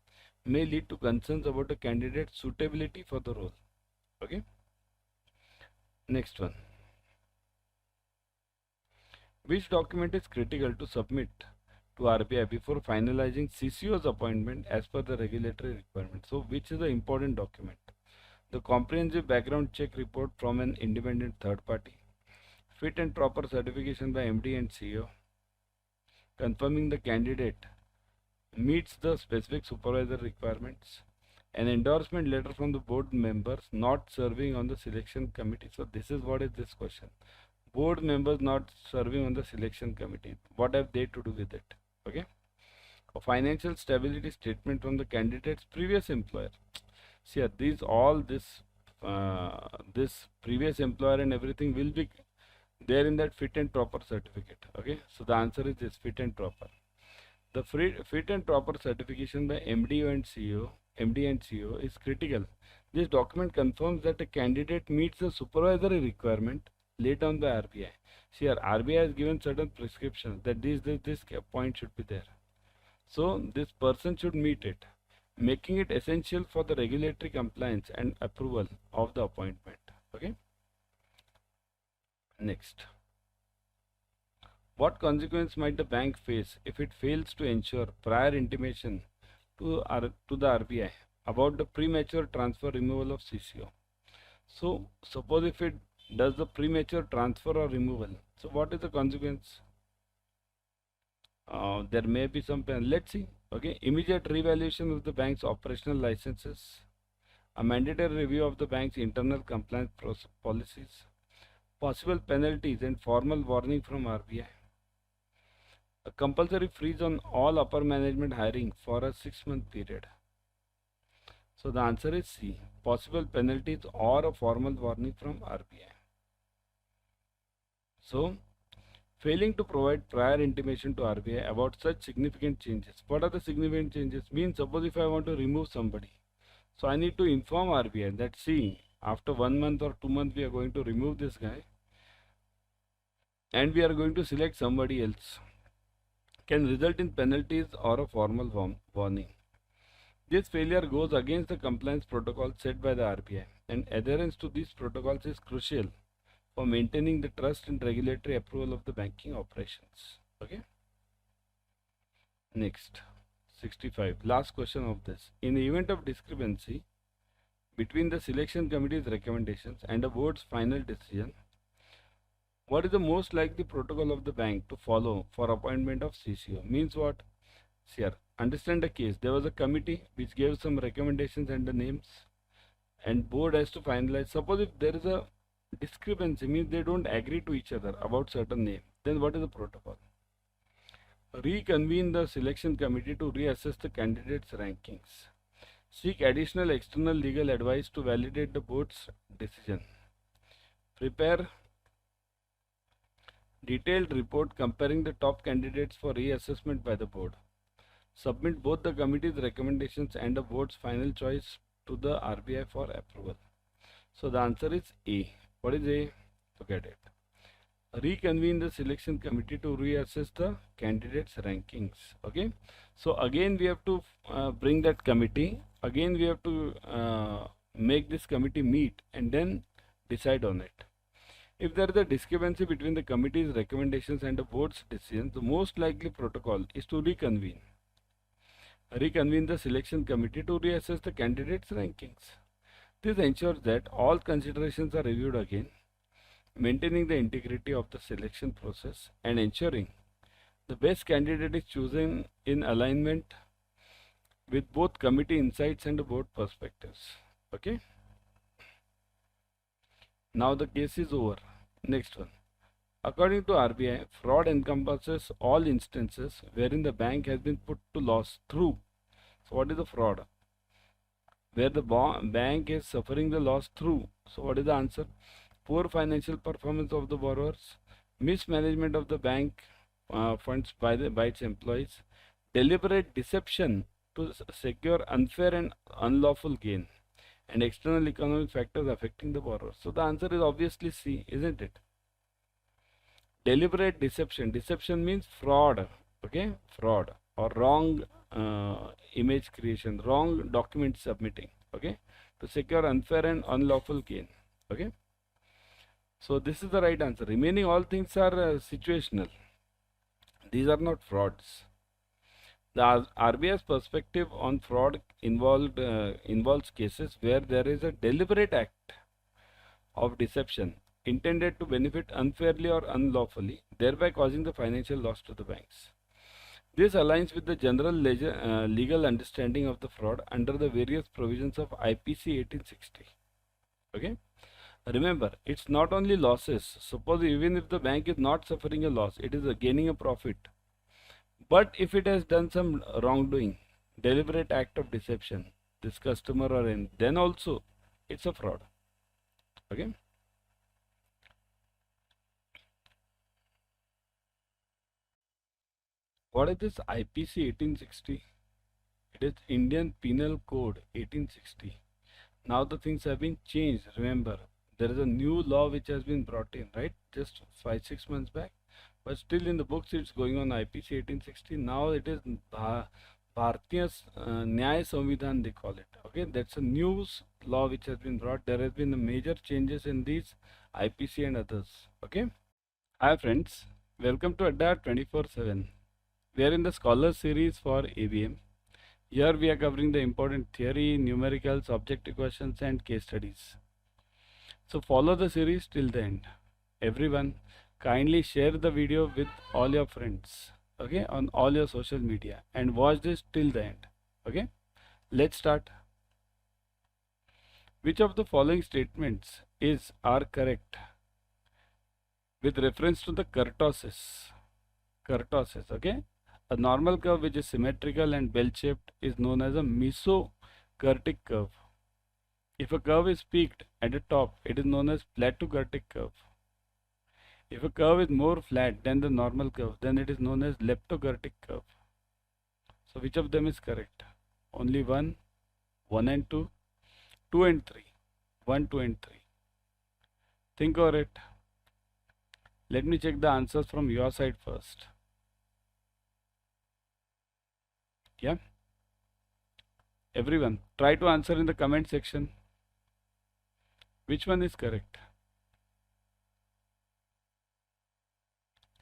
may lead to concerns about the candidate's suitability for the role. Okay. Next one. Which document is critical to submit to RBI before finalizing CCO's appointment as per the regulatory requirement? So which is the important document? The comprehensive background check report from an independent third party, fit and proper certification by MD and CEO, confirming the candidate meets the specific supervisor requirements, an endorsement letter from the board members not serving on the selection committee. So this is what is this question. Board members not serving on the selection committee, what have they to do with it? Okay. A financial stability statement from the candidate's previous employer. See here, this previous employer and everything will be there in that fit and proper certificate. Okay. So the answer is this, fit and proper. The fit and proper certification by MD and CEO is critical. This document confirms that the candidate meets the supervisory requirement laid down by RBI. See here, RBI has given certain prescriptions that this point should be there. So this person should meet it, making it essential for the regulatory compliance and approval of the appointment. Okay. Next. What consequence might the bank face if it fails to ensure prior intimation to the RBI about the premature transfer removal of CCO? So suppose if it does the premature transfer or removal, so what is the consequence? There may be some let's see. Okay, immediate revaluation of the bank's operational licenses, a mandatory review of the bank's internal compliance policies, possible penalties and formal warning from RBI, a compulsory freeze on all upper management hiring for a 6-month period. So the answer is C, possible penalties or a formal warning from RBI. So failing to provide prior intimation to RBI about such significant changes. What are the significant changes? Means suppose if I want to remove somebody, so I need to inform RBI that see, after 1 month or 2 months we are going to remove this guy. and we are going to select somebody else, can result in penalties or a formal warning. This failure goes against the compliance protocol set by the RBI, and adherence to these protocols is crucial for maintaining the trust and regulatory approval of the banking operations. Okay. Next, 65. Last question of this. In the event of discrepancy between the selection committee's recommendations and the board's final decision, what is the most likely protocol of the bank to follow for appointment of CCO? Means what? Here, understand the case. There was a committee which gave some recommendations and the names, and board has to finalize. Suppose if there is a discrepancy, means they don't agree to each other about certain name, then what is the protocol? Reconvene the selection committee to reassess the candidates' rankings. Seek additional external legal advice to validate the board's decision. Prepare detailed report comparing the top candidates for reassessment by the board. Submit both the committee's recommendations and the board's final choice to the RBI for approval. So the answer is A. What is A? Look at it. Reconvene the selection committee to reassess the candidates' rankings. Okay. So again we have to bring that committee. Again we have to make this committee meet and then decide on it. If there is a discrepancy between the committee's recommendations and the board's decision, the most likely protocol is to reconvene the selection committee to reassess the candidates' rankings. This ensures that all considerations are reviewed again, maintaining the integrity of the selection process and ensuring the best candidate is chosen in alignment with both committee insights and the board perspectives. Okay. Now the case is over. Next one. According to RBI, fraud encompasses all instances wherein the bank has been put to loss through. So what is the fraud? Where the bank is suffering the loss through. So what is the answer? Poor financial performance of the borrowers, mismanagement of the bank funds by its employees, deliberate deception to secure unfair and unlawful gain, and external economic factors affecting the borrowers. So the answer is obviously C, isn't it? Deliberate deception. Deception means fraud. Okay, fraud or wrong image creation, wrong document submitting. Okay, to secure unfair and unlawful gain. Okay. So this is the right answer. Remaining all things are situational. These are not frauds. The RBI's perspective on fraud involves cases where there is a deliberate act of deception intended to benefit unfairly or unlawfully, thereby causing the financial loss to the banks. This aligns with the general legal understanding of the fraud under the various provisions of IPC 1860. Okay. Remember, it's not only losses. Suppose even if the bank is not suffering a loss, it is gaining a profit. But if it has done some wrongdoing, deliberate act of deception, this customer or in, then also it's a fraud. Okay. What is this IPC 1860? It is Indian Penal Code 1860. Now the things have been changed. Remember, there is a new law which has been brought in, right? Just 5-6 months back. But still in the books it's going on IPC 1860. Now it is Bharatiya Nyaya Samvidhan they call it. Okay, that's a new law which has been brought. There has been major changes in these IPC and others. Okay. Hi friends, welcome to Adda 24/7. We are in the Scholar series for ABM. Here we are covering the important theory, numericals, objective questions and case studies. So follow the series till the end. Everyone, kindly share the video with all your friends, okay, on all your social media, and watch this till the end. Okay, let's start. Which of the following statements are correct with reference to the kurtosis? Kurtosis, okay. A normal curve which is symmetrical and bell-shaped is known as a mesokurtic curve. If a curve is peaked at the top, it is known as plateaukurtic curve. If a curve is more flat than the normal curve, then it is known as leptokurtic curve. So which of them is correct? Only 1, 1 and 2, 2 and 3, 1, 2 and 3. Think over it. Let me check the answers from your side first. Yeah, everyone, try to answer in the comment section. Which one is correct?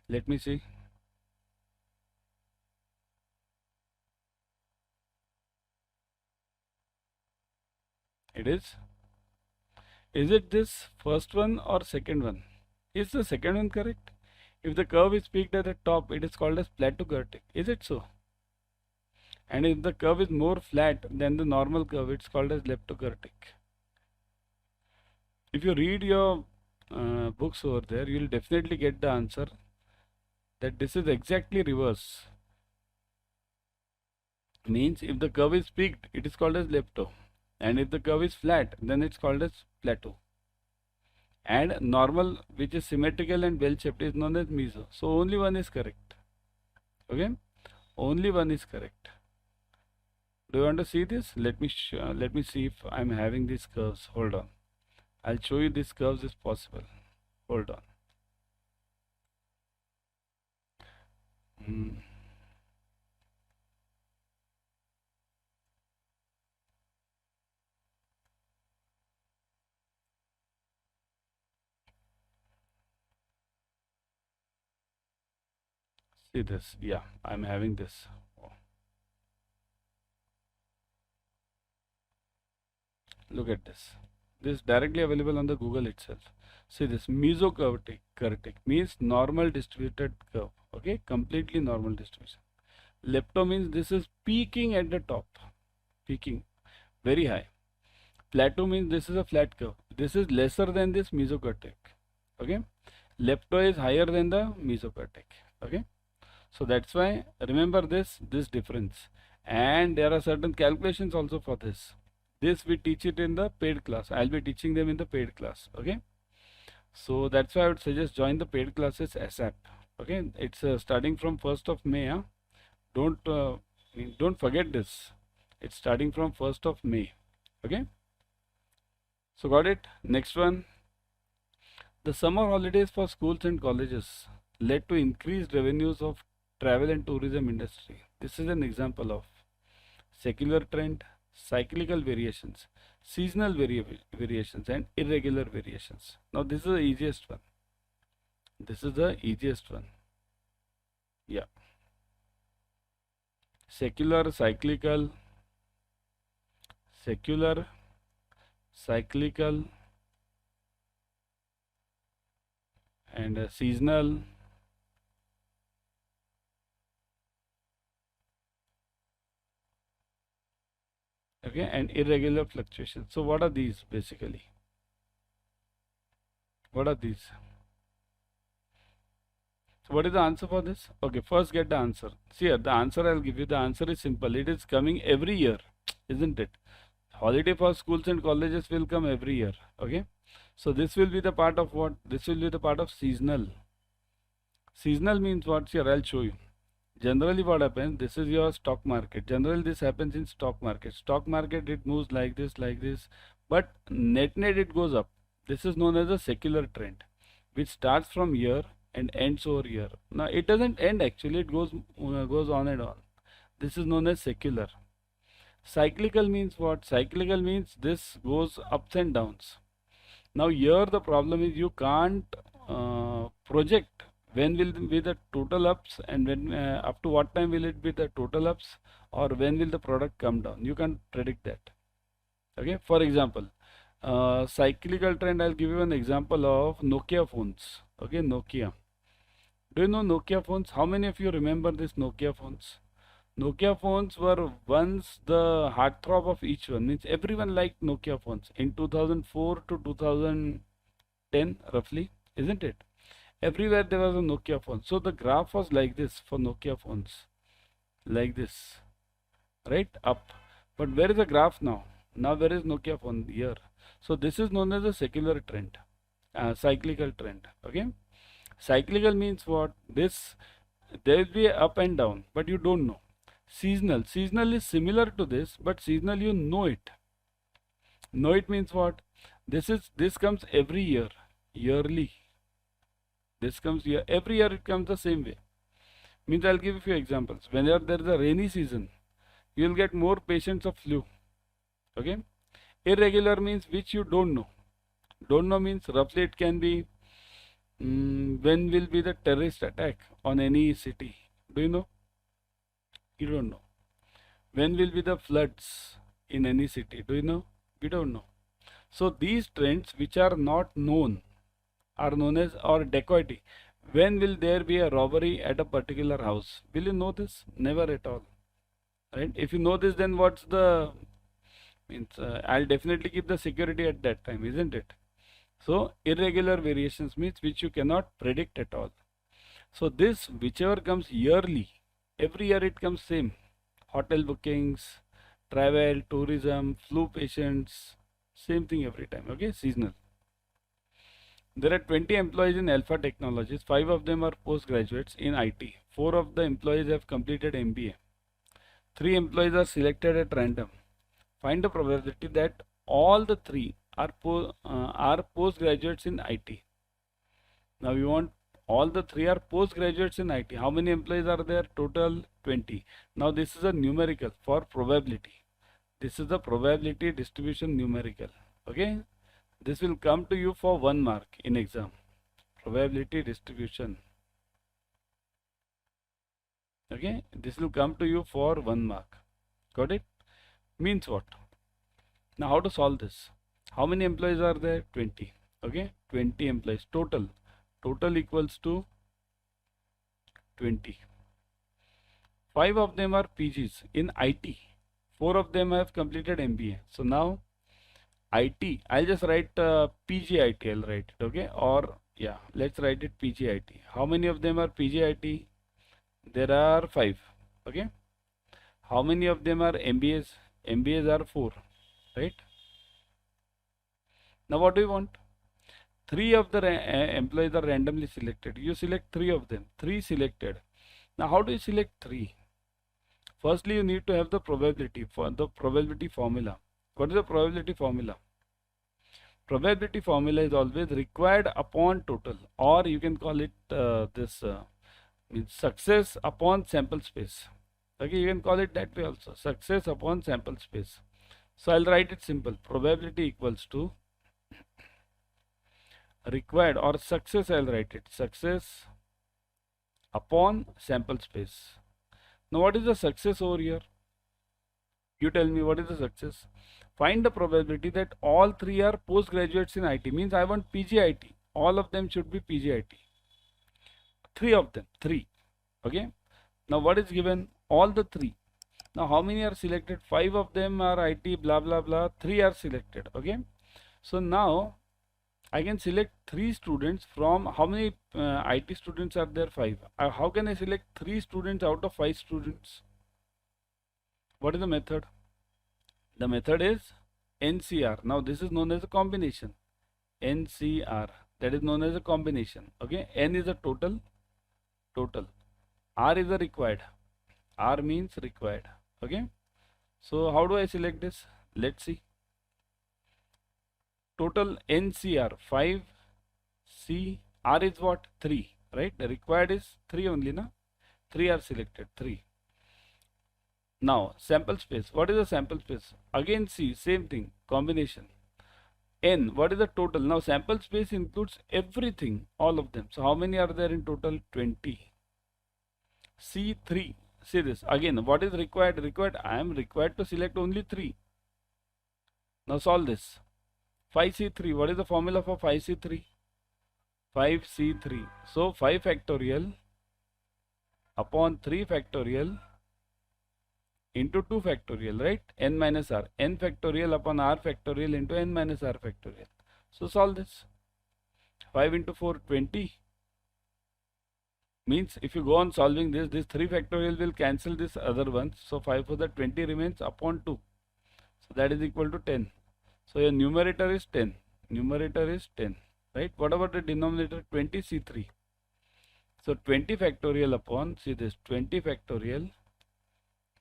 Let me see. It is. Is it this first one or second one? Is the second one correct? If the curve is peaked at the top, it is called as plateau curve. Is it so? And if the curve is more flat than the normal curve, it's called as leptokurtic. If you read your books over there, you will definitely get the answer that this is exactly reverse. Means if the curve is peaked, it is called as lepto. And if the curve is flat, then it's called as plateau. And normal, which is symmetrical and bell-shaped, is known as meso. So only one is correct. Okay? Only one is correct. Do you want to see this? Let me see if I'm having these curves. Hold on. I'll show you these curves is possible. Hold on. See this. Yeah, I'm having this. Look at this. This is directly available on the Google itself. See this, mesocurtic means normal distributed curve. Okay, completely normal distribution. Lepto means this is peaking at the top, peaking very high. Plateau means this is a flat curve. This is lesser than this mesocurtic. Okay, lepto is higher than the mesocurtic. Okay, so that's why remember this difference. And there are certain calculations also for this. This we teach it in the paid class. I'll be teaching them in the paid class. Okay, so that's why I would suggest join the paid classes ASAP. Okay, it's starting from 1st of May. Huh? Don't forget this. It's starting from 1st of May. Okay, so got it. Next one. The summer holidays for schools and colleges led to increased revenues of travel and tourism industry. This is an example of secular trend, cyclical variations, seasonal variations, and irregular variations. Now this is the easiest one. This is the easiest one. Yeah. Secular, cyclical, and seasonal. Okay, and irregular fluctuations. So what are these basically? What are these? So what is the answer for this? Okay, first get the answer. See here, the answer I'll give you. The answer is simple. It is coming every year, isn't it? Holiday for schools and colleges will come every year. Okay, so this will be the part of what? This will be the part of seasonal. Seasonal means what? Here I'll show you. Generally what happens, this is your stock market. Generally this happens in stock market. Stock market, it moves like this, but net it goes up. This is known as a secular trend, which starts from here and ends over here. Now it doesn't end actually, it goes on and on. This is known as secular. Cyclical means what? Cyclical means this goes ups and downs. Now here the problem is you can't project when will be the total ups and when up to what time will it be the total ups, or when will the product come down. You can't predict that. Okay, for example, cyclical trend, I'll give you an example of Nokia phones. Okay, Nokia. Do you know Nokia phones? How many of you remember this Nokia phones? Nokia phones were once the heartthrob of each one. Means everyone liked Nokia phones in 2004 to 2010 roughly, isn't it? Everywhere there was a Nokia phone. So the graph was like this for Nokia phones. Like this. Right? Up. But where is the graph now? Now where is Nokia phone? Here. So this is known as a secular trend. Cyclical trend. Okay? Cyclical means what? This, there will be up and down, but you don't know. Seasonal. Seasonal is similar to this, but seasonal you know it. Know it means what? This comes every year. Yearly. This comes here. Every year it comes the same way. Means I'll give you a few examples. Whenever there is a rainy season, you will get more patients of flu. Okay. Irregular means which you don't know. Don't know means roughly it can be when will be the terrorist attack on any city. Do you know? You don't know. When will be the floods in any city? Do you know? We don't know. So these trends which are not known are known as or dacoity. When will there be a robbery at a particular house? Will you know this? Never at all. Right? If you know this, then what's the means? I'll definitely keep the security at that time, isn't it? So irregular variations means which you cannot predict at all. So this whichever comes yearly, every year it comes same. Hotel bookings, travel, tourism, flu patients, same thing every time. Okay, seasonal. There are 20 employees in Alpha Technologies. 5 of them are postgraduates in IT. 4 of the employees have completed MBA. 3 employees are selected at random. Find the probability that all the 3 are postgraduates in IT. Now we want all the 3 are postgraduates in IT. How many employees are there? Total 20. Now this is a numerical for probability. This is the probability distribution numerical. Okay. This will come to you for 1 mark in exam. Probability distribution. Okay. This will come to you for 1 mark. Got it? Means what? Now how to solve this? How many employees are there? 20. Okay. 20 employees total. Total equals to 20. 5 of them are PGs in IT. 4 of them have completed MBA. So now IT, I'll just write PGIT, I'll write it, okay? Or yeah, let's write it PGIT. How many of them are PGIT? There are 5, okay? How many of them are MBAs? MBAs are 4, right? Now what do you want? 3 of the employees are randomly selected. You select 3 of them, 3 selected. Now how do you select 3? Firstly, you need to have the probability for the probability formula. What is the probability formula? Probability formula is always required upon total, or you can call it means success upon sample space. Okay, you can call it that way also. Success upon sample space. So I'll write it simple. Probability equals to required or success. I'll write it success upon sample space. Now what is the success over here? You tell me what is the success. Find the probability that all 3 are postgraduates in IT. Means I want PGIT. All of them should be PGIT. 3 of them. 3. Okay. Now what is given? All the 3. Now how many are selected? 5 of them are IT blah blah blah. 3 are selected. Okay. So now I can select 3 students from how many IT students are there? 5. How can I select 3 students out of 5 students? What is the method? The method is NCR. Now this is known as a combination. NCR, that is known as a combination. Okay. N is a total. R is a required. R means required. Okay. So how do I select this? Let's see. Total NCR 5, C, R is what? 3, right? The required is 3 only, na? 3 are selected, 3. Now sample space. What is the sample space? Again C, same thing, combination. N, what is the total? Now sample space includes everything, all of them. So how many are there in total? 20. C 3. See this again. What is required? I am required to select only 3. Now solve this. 5C3. What is the formula for 5C3? 5C3. So 5 factorial upon 3 factorial into 2 factorial, right? N minus R. N factorial upon R factorial into N minus R factorial. So solve this. 5 into 4, 20. Means if you go on solving this 3 factorial will cancel this other ones. So 5 for the 20 remains upon 2. So that is equal to 10. So your numerator is 10. Numerator is 10. Right? What about the denominator? 20C3. So 20 factorial upon, see this, 20 factorial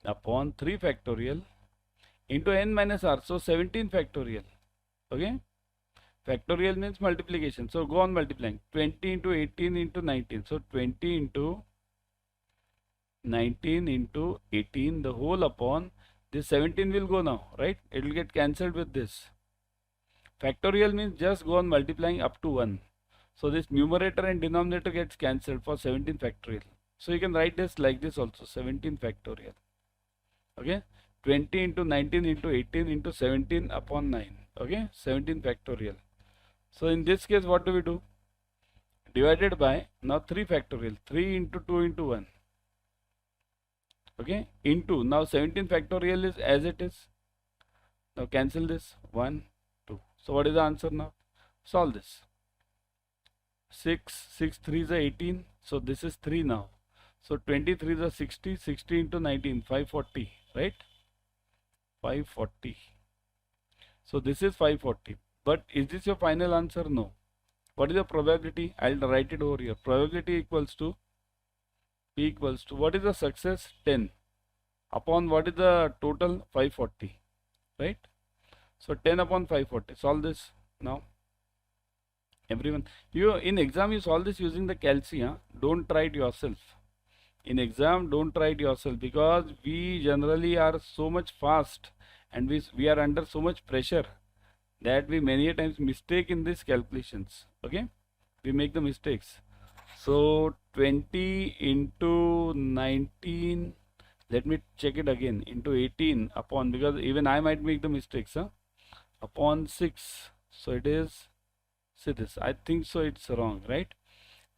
upon 3 factorial into N minus R. So 17 factorial. Okay. Factorial means multiplication. So go on multiplying. 20 into 18 into 19. So 20 into 19 into 18, the whole upon this 17 will go now, right? It will get cancelled with this. Factorial means just go on multiplying up to 1. So this numerator and denominator gets cancelled for 17 factorial. So you can write this like this also, 17 factorial. Okay, 20 into 19 into 18 into 17 upon 9. Okay, 17 factorial. So in this case, what do we do? Divided by, now 3 factorial, 3 into 2 into 1. Okay, into, now 17 factorial is as it is. Now cancel this, 1, 2. So what is the answer now? Solve this. 6 3 is 18. So this is 3 now. So 23 is 60, 60 into 19, 540, right? 540. So this is 540. But is this your final answer? No. What is the probability? I'll write it over here. Probability equals to P equals to, what is the success? 10. Upon what is the total? 540, right? So 10 upon 540. Solve this now. Everyone, you in exam you solve this using the calci. Don't try it yourself. In exam, don't try it yourself, because we generally are so much fast and we are under so much pressure that we many a times mistake in these calculations. Okay, we make the mistakes. So 20 into 19, let me check it again, into 18 upon, because even I might make the mistakes, upon 6. So it is, see this, I think so it's wrong, right?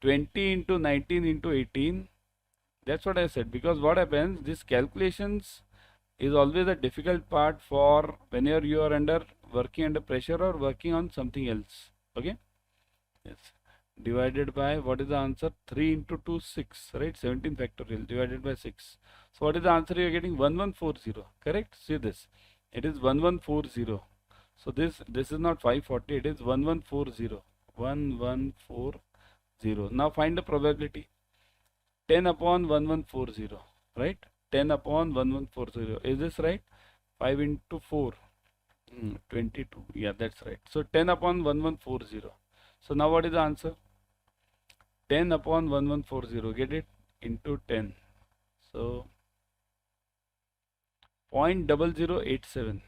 20 into 19 into 18. That's what I said, because what happens, these calculations is always a difficult part for whenever you are working under pressure or working on something else. Okay, yes, divided by, what is the answer? 3 into 2, 6, right? 17 factorial divided by 6. So what is the answer you are getting? 1140, correct? See this, it is 1140. So this is not 540, it is 1140. 1140. Now find the probability. 10 upon 1140, right? 10 upon 1140. Is this right? 5 into 4, 22. Yeah, that's right. So 10 upon 1140. So now what is the answer? 10 upon 1140. Get it? Into 10. So 0.0087.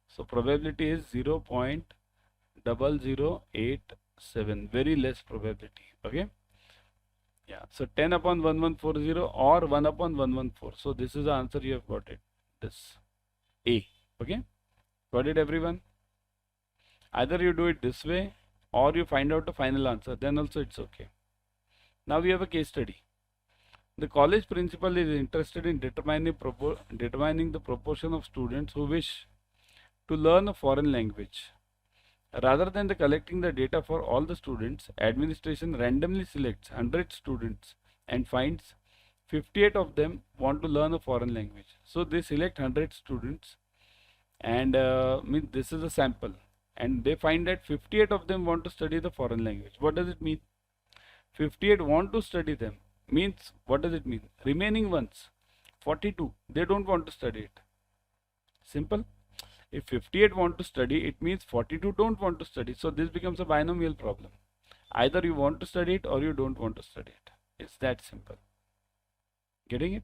So probability is 0.0087. Very less probability. Okay. Yeah, so 10 upon 1140 or 1 upon 114. So this is the answer, you have got it. This A. Okay, got it everyone? Either you do it this way or you find out the final answer, then also it's okay. Now we have a case study. The college principal is interested in determining the proportion of students who wish to learn a foreign language. Rather than collecting the data for all the students, administration randomly selects 100 students and finds 58 of them want to learn a foreign language. So they select 100 students and this is a sample, and they find that 58 of them want to study the foreign language. What does it mean? 58 want to study them means, what does it mean? Remaining ones, 42, they don't want to study it. Simple. If 58 want to study, it means 42 don't want to study. So this becomes a binomial problem. Either you want to study it or you don't want to study it. It's that simple. Getting it?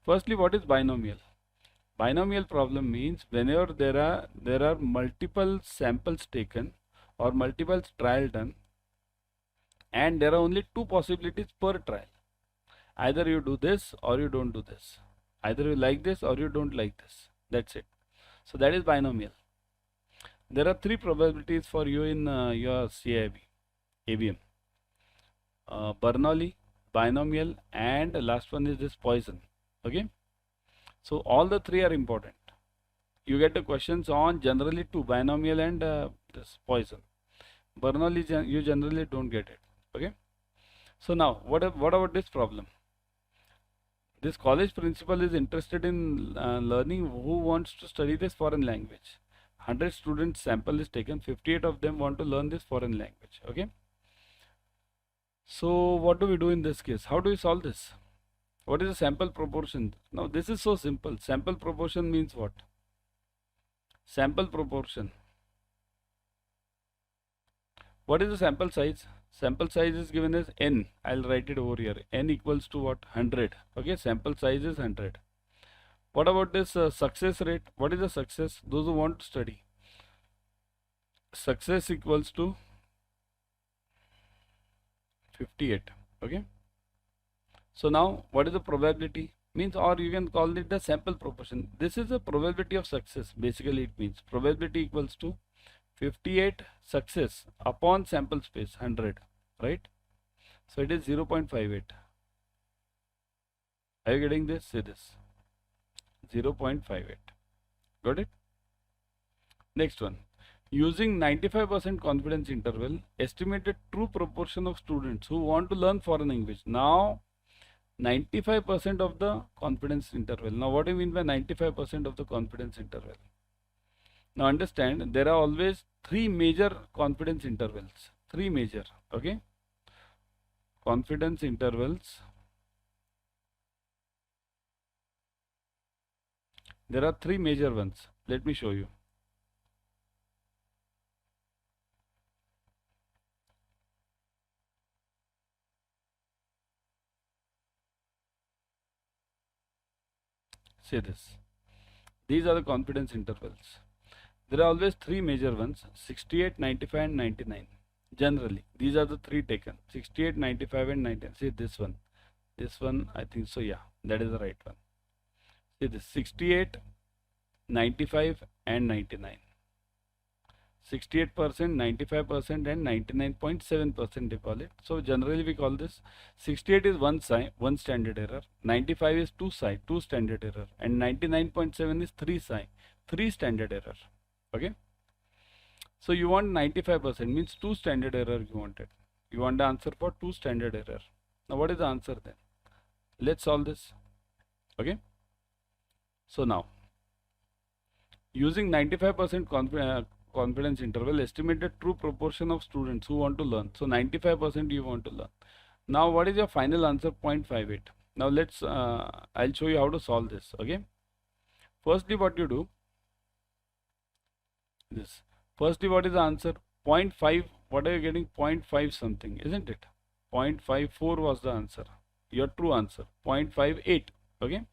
Firstly, what is binomial? Binomial problem means whenever there are multiple samples taken or multiple trial done, and there are only two possibilities per trial. Either you do this or you don't do this. Either you like this or you don't like this. That's it. So that is binomial. There are three probabilities for you in your CIB, ABM. Bernoulli, binomial, and the last one is this Poisson. Okay. So all the three are important. You get the questions on generally two, binomial and this Poisson. Bernoulli you generally don't get it. Okay. So now what about this problem? This college principal is interested in learning who wants to study this foreign language. 100 students sample is taken, 58 of them want to learn this foreign language. Okay. So what do we do in this case? How do we solve this? What is the sample proportion? Now this is so simple. Sample proportion means what? Sample proportion. What is the sample size? Sample size is given as n. I'll write it over here. N equals to what? 100. Okay, sample size is 100. What about this success rate? What is the success? Those who want to study. Success equals to 58. Okay. So now what is the probability? Means, or you can call it the sample proportion. This is the probability of success. Basically it means probability equals to 58 success upon sample space 100, right? So it is 0.58. Are you getting this? See this, 0.58. Got it? Next one. Using 95% confidence interval, estimated true proportion of students who want to learn foreign language. Now 95% of the confidence interval. Now what do you mean by 95% of the confidence interval? Now understand, there are always three major confidence intervals. Three major, okay? Confidence intervals. There are three major ones. Let me show you. Say this. These are the confidence intervals. There are always three major ones: 68, 95 and 99. Generally, these are the three taken: 68, 95 and 99. See this one. This one, I think so, yeah, that is the right one. See this, 68, 95 and 99. 68%, 95% and 99.7% they call it. So generally we call this 68 is one psi, one standard error, 95 is two psi, two standard error, and 99.7 is three psi, three standard error. Okay. So you want 95%, means two standard error you wanted. You want the answer for two standard error. Now what is the answer then? Let's solve this. Okay. So now, using 95% confidence interval, estimated true proportion of students who want to learn. So 95% you want to learn. Now what is your final answer? 0.58. Now let's, I'll show you how to solve this. Okay. Firstly, what you do, this. Firstly, what is the answer? 0.5. What are you getting? 0.5 something, isn't it? 0.54 was the answer. Your true answer. 0.58. Okay.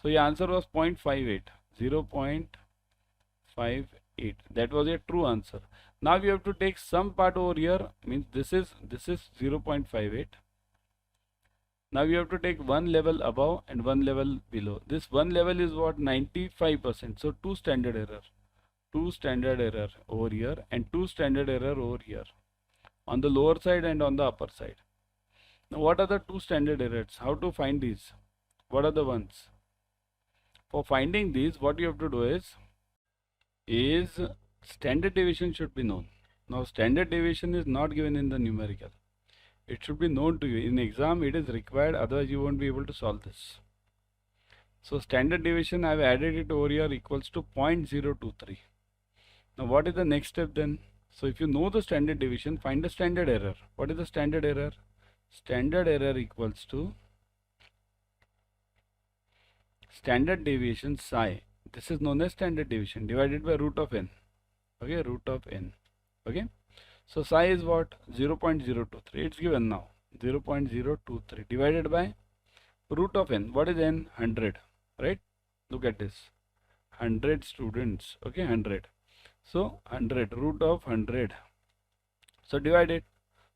So your answer was 0.58. 0.58. That was your true answer. Now you have to take some part over here. Means this is 0.58. Now you have to take one level above and one level below. This one level is what? 95%. So two standard error. Two standard error over here and two standard error over here, on the lower side and on the upper side. Now what are the two standard errors? How to find these? What are the ones? For finding these, what you have to do is standard deviation should be known. Now standard deviation is not given in the numerical. It should be known to you. In exam it is required, otherwise you won't be able to solve this. So standard deviation, I have added it over here, equals to 0.023. Now what is the next step then? So if you know the standard deviation, find the standard error. What is the standard error? Standard error equals to standard deviation psi. This is known as standard deviation divided by root of n. Okay, root of n. Okay. So psi is what? 0.023. It's given now. 0.023 divided by root of n. What is n? 100. Right? Look at this. 100 students. Okay, 100. So 100, root of 100. So divide it.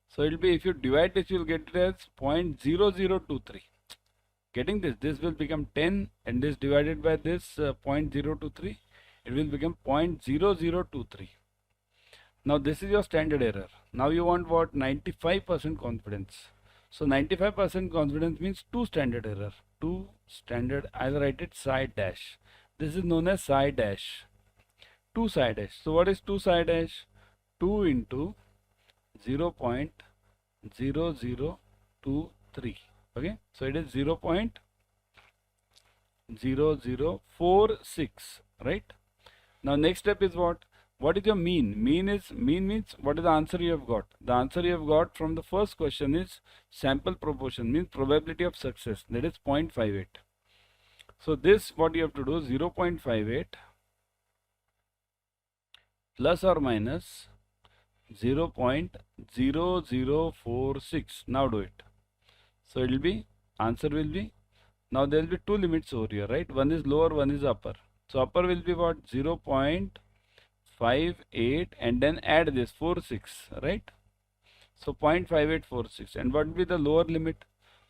So it will be, if you divide this, you will get it as 0.0023. Getting this? This will become 10, and this divided by this 0.023, it will become 0.0023. Now this is your standard error. Now you want what? 95% confidence. So 95% confidence means two standard error. Two standard, I'll write it psi dash. This is known as psi dash. 2 psi dash. So what is 2 psi dash? 2 into 0.0023. Okay. So it is 0.0046. Right. Now next step is what? What is your mean? Mean means what is the answer you have got? The answer you have got from the first question is sample proportion, means probability of success, that is 0.58. So this, what you have to do, 0.58 plus or minus 0.0046. Now do it. So it will be, answer will be, now there will be two limits over here, right? One is lower, one is upper. So upper will be what? 0.58 and then add this 46, right? So 0.5846. And what will be the lower limit?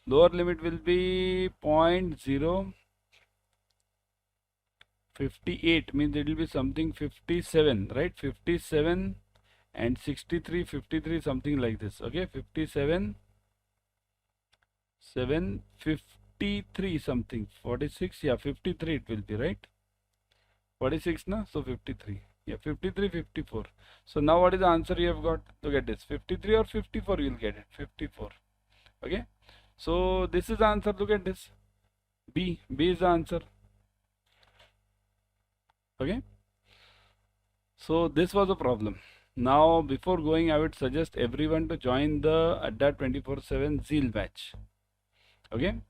Lower limit will be 0.058, means it will be something 57, right? 57 and 63, 53, something like this. Okay, 57, 7, 53 something, 46, yeah, 53 it will be, right? 46 na, so 53, yeah, 53, 54. So now what is the answer you have got? Look at this, 53 or 54, you will get it, 54. Okay, so this is the answer. Look at this, B is the answer. Okay, so this was a problem. Now before going, I would suggest everyone to join the Adda 24/7 Zeal batch. Okay,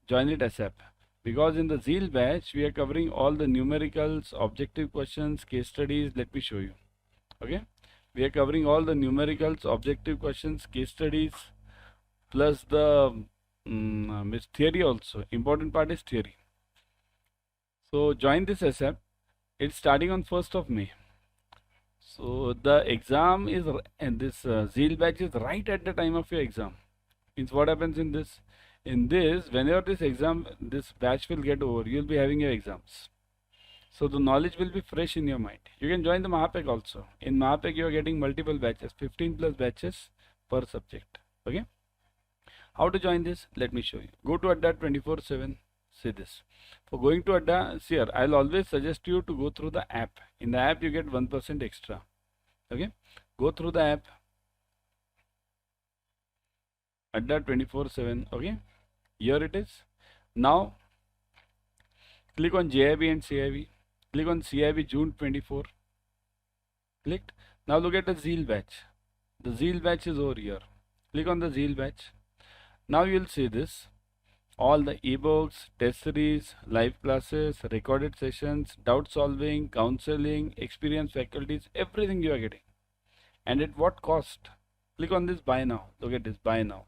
join it ASAP, because in the Zeal batch we are covering all the numericals, objective questions, case studies. Let me show you. Okay, we are covering all the numericals, objective questions, case studies, plus the theory also. Important part is theory. So join this ASAP. It's starting on 1st of May. So the exam is, and this Zeal batch is right at the time of your exam. Means what happens in this? In this, whenever this exam, this batch will get over, you'll be having your exams. So the knowledge will be fresh in your mind. You can join the Mahapack also. In Mahapack, you are getting multiple batches, 15 plus batches per subject. Okay. How to join this? Let me show you. Go to Adda 24/7. See this. For going to Adda, see here, I'll always suggest you to go through the app. In the app, you get 1% extra. Okay. Go through the app. Adda 24/7. Okay. Here it is. Now, click on JIB and CIB. Click on CIB June 24. Clicked. Now look at the Zeal batch. The Zeal batch is over here. Click on the Zeal batch. Now you'll see this. All the ebooks, test series, live classes, recorded sessions, doubt solving, counseling, experienced faculties, everything you are getting. And at what cost? Click on this buy now. Look at this, buy now.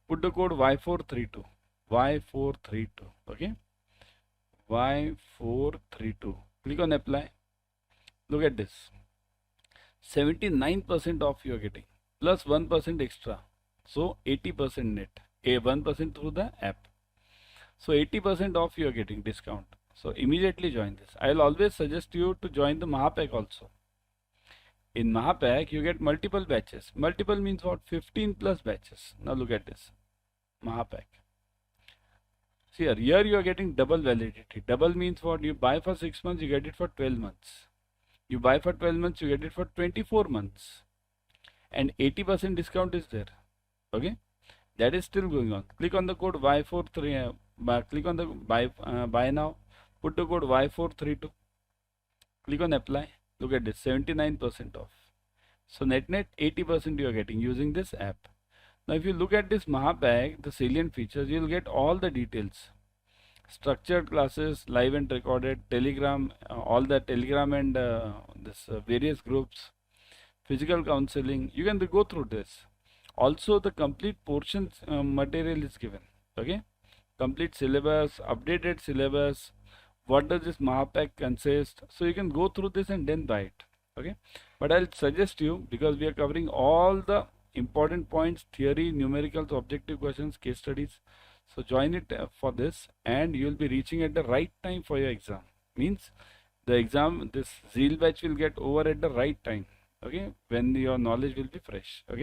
Put the code Y432. Y432. Okay. Y432. Click on apply. Look at this. 79% off you are getting. Plus 1% extra. So 80% net. 1% through the app. So 80% off you are getting discount. So immediately join this. I will always suggest you to join the Mahapack also. In Mahapack, you get multiple batches. Multiple means what? 15 plus batches. Now look at this. Mahapack. See here you are getting double validity. Double means what? You buy for 6 months, you get it for 12 months. You buy for 12 months, you get it for 24 months. And 80% discount is there. Okay. That is still going on. Click on the code Y43. Click on the buy now. Put the code Y432. Click on apply. Look at this, 79% off. So net 80% you are getting using this app. Now if you look at this Mahapack, the salient features, you will get all the details. Structured classes, live and recorded, Telegram, all the Telegram and various groups, physical counseling. You can go through this. Also the complete portions material is given. Okay, complete syllabus, updated syllabus, what does this Mahapack consist, so you can go through this and then buy it. Okay, but I'll suggest you, because we are covering all the important points, theory, numericals, objective questions, case studies, so join it for this, and you will be reaching at the right time for your exam. Means the exam, this Zeal batch will get over at the right time. Okay, when your knowledge will be fresh. Okay.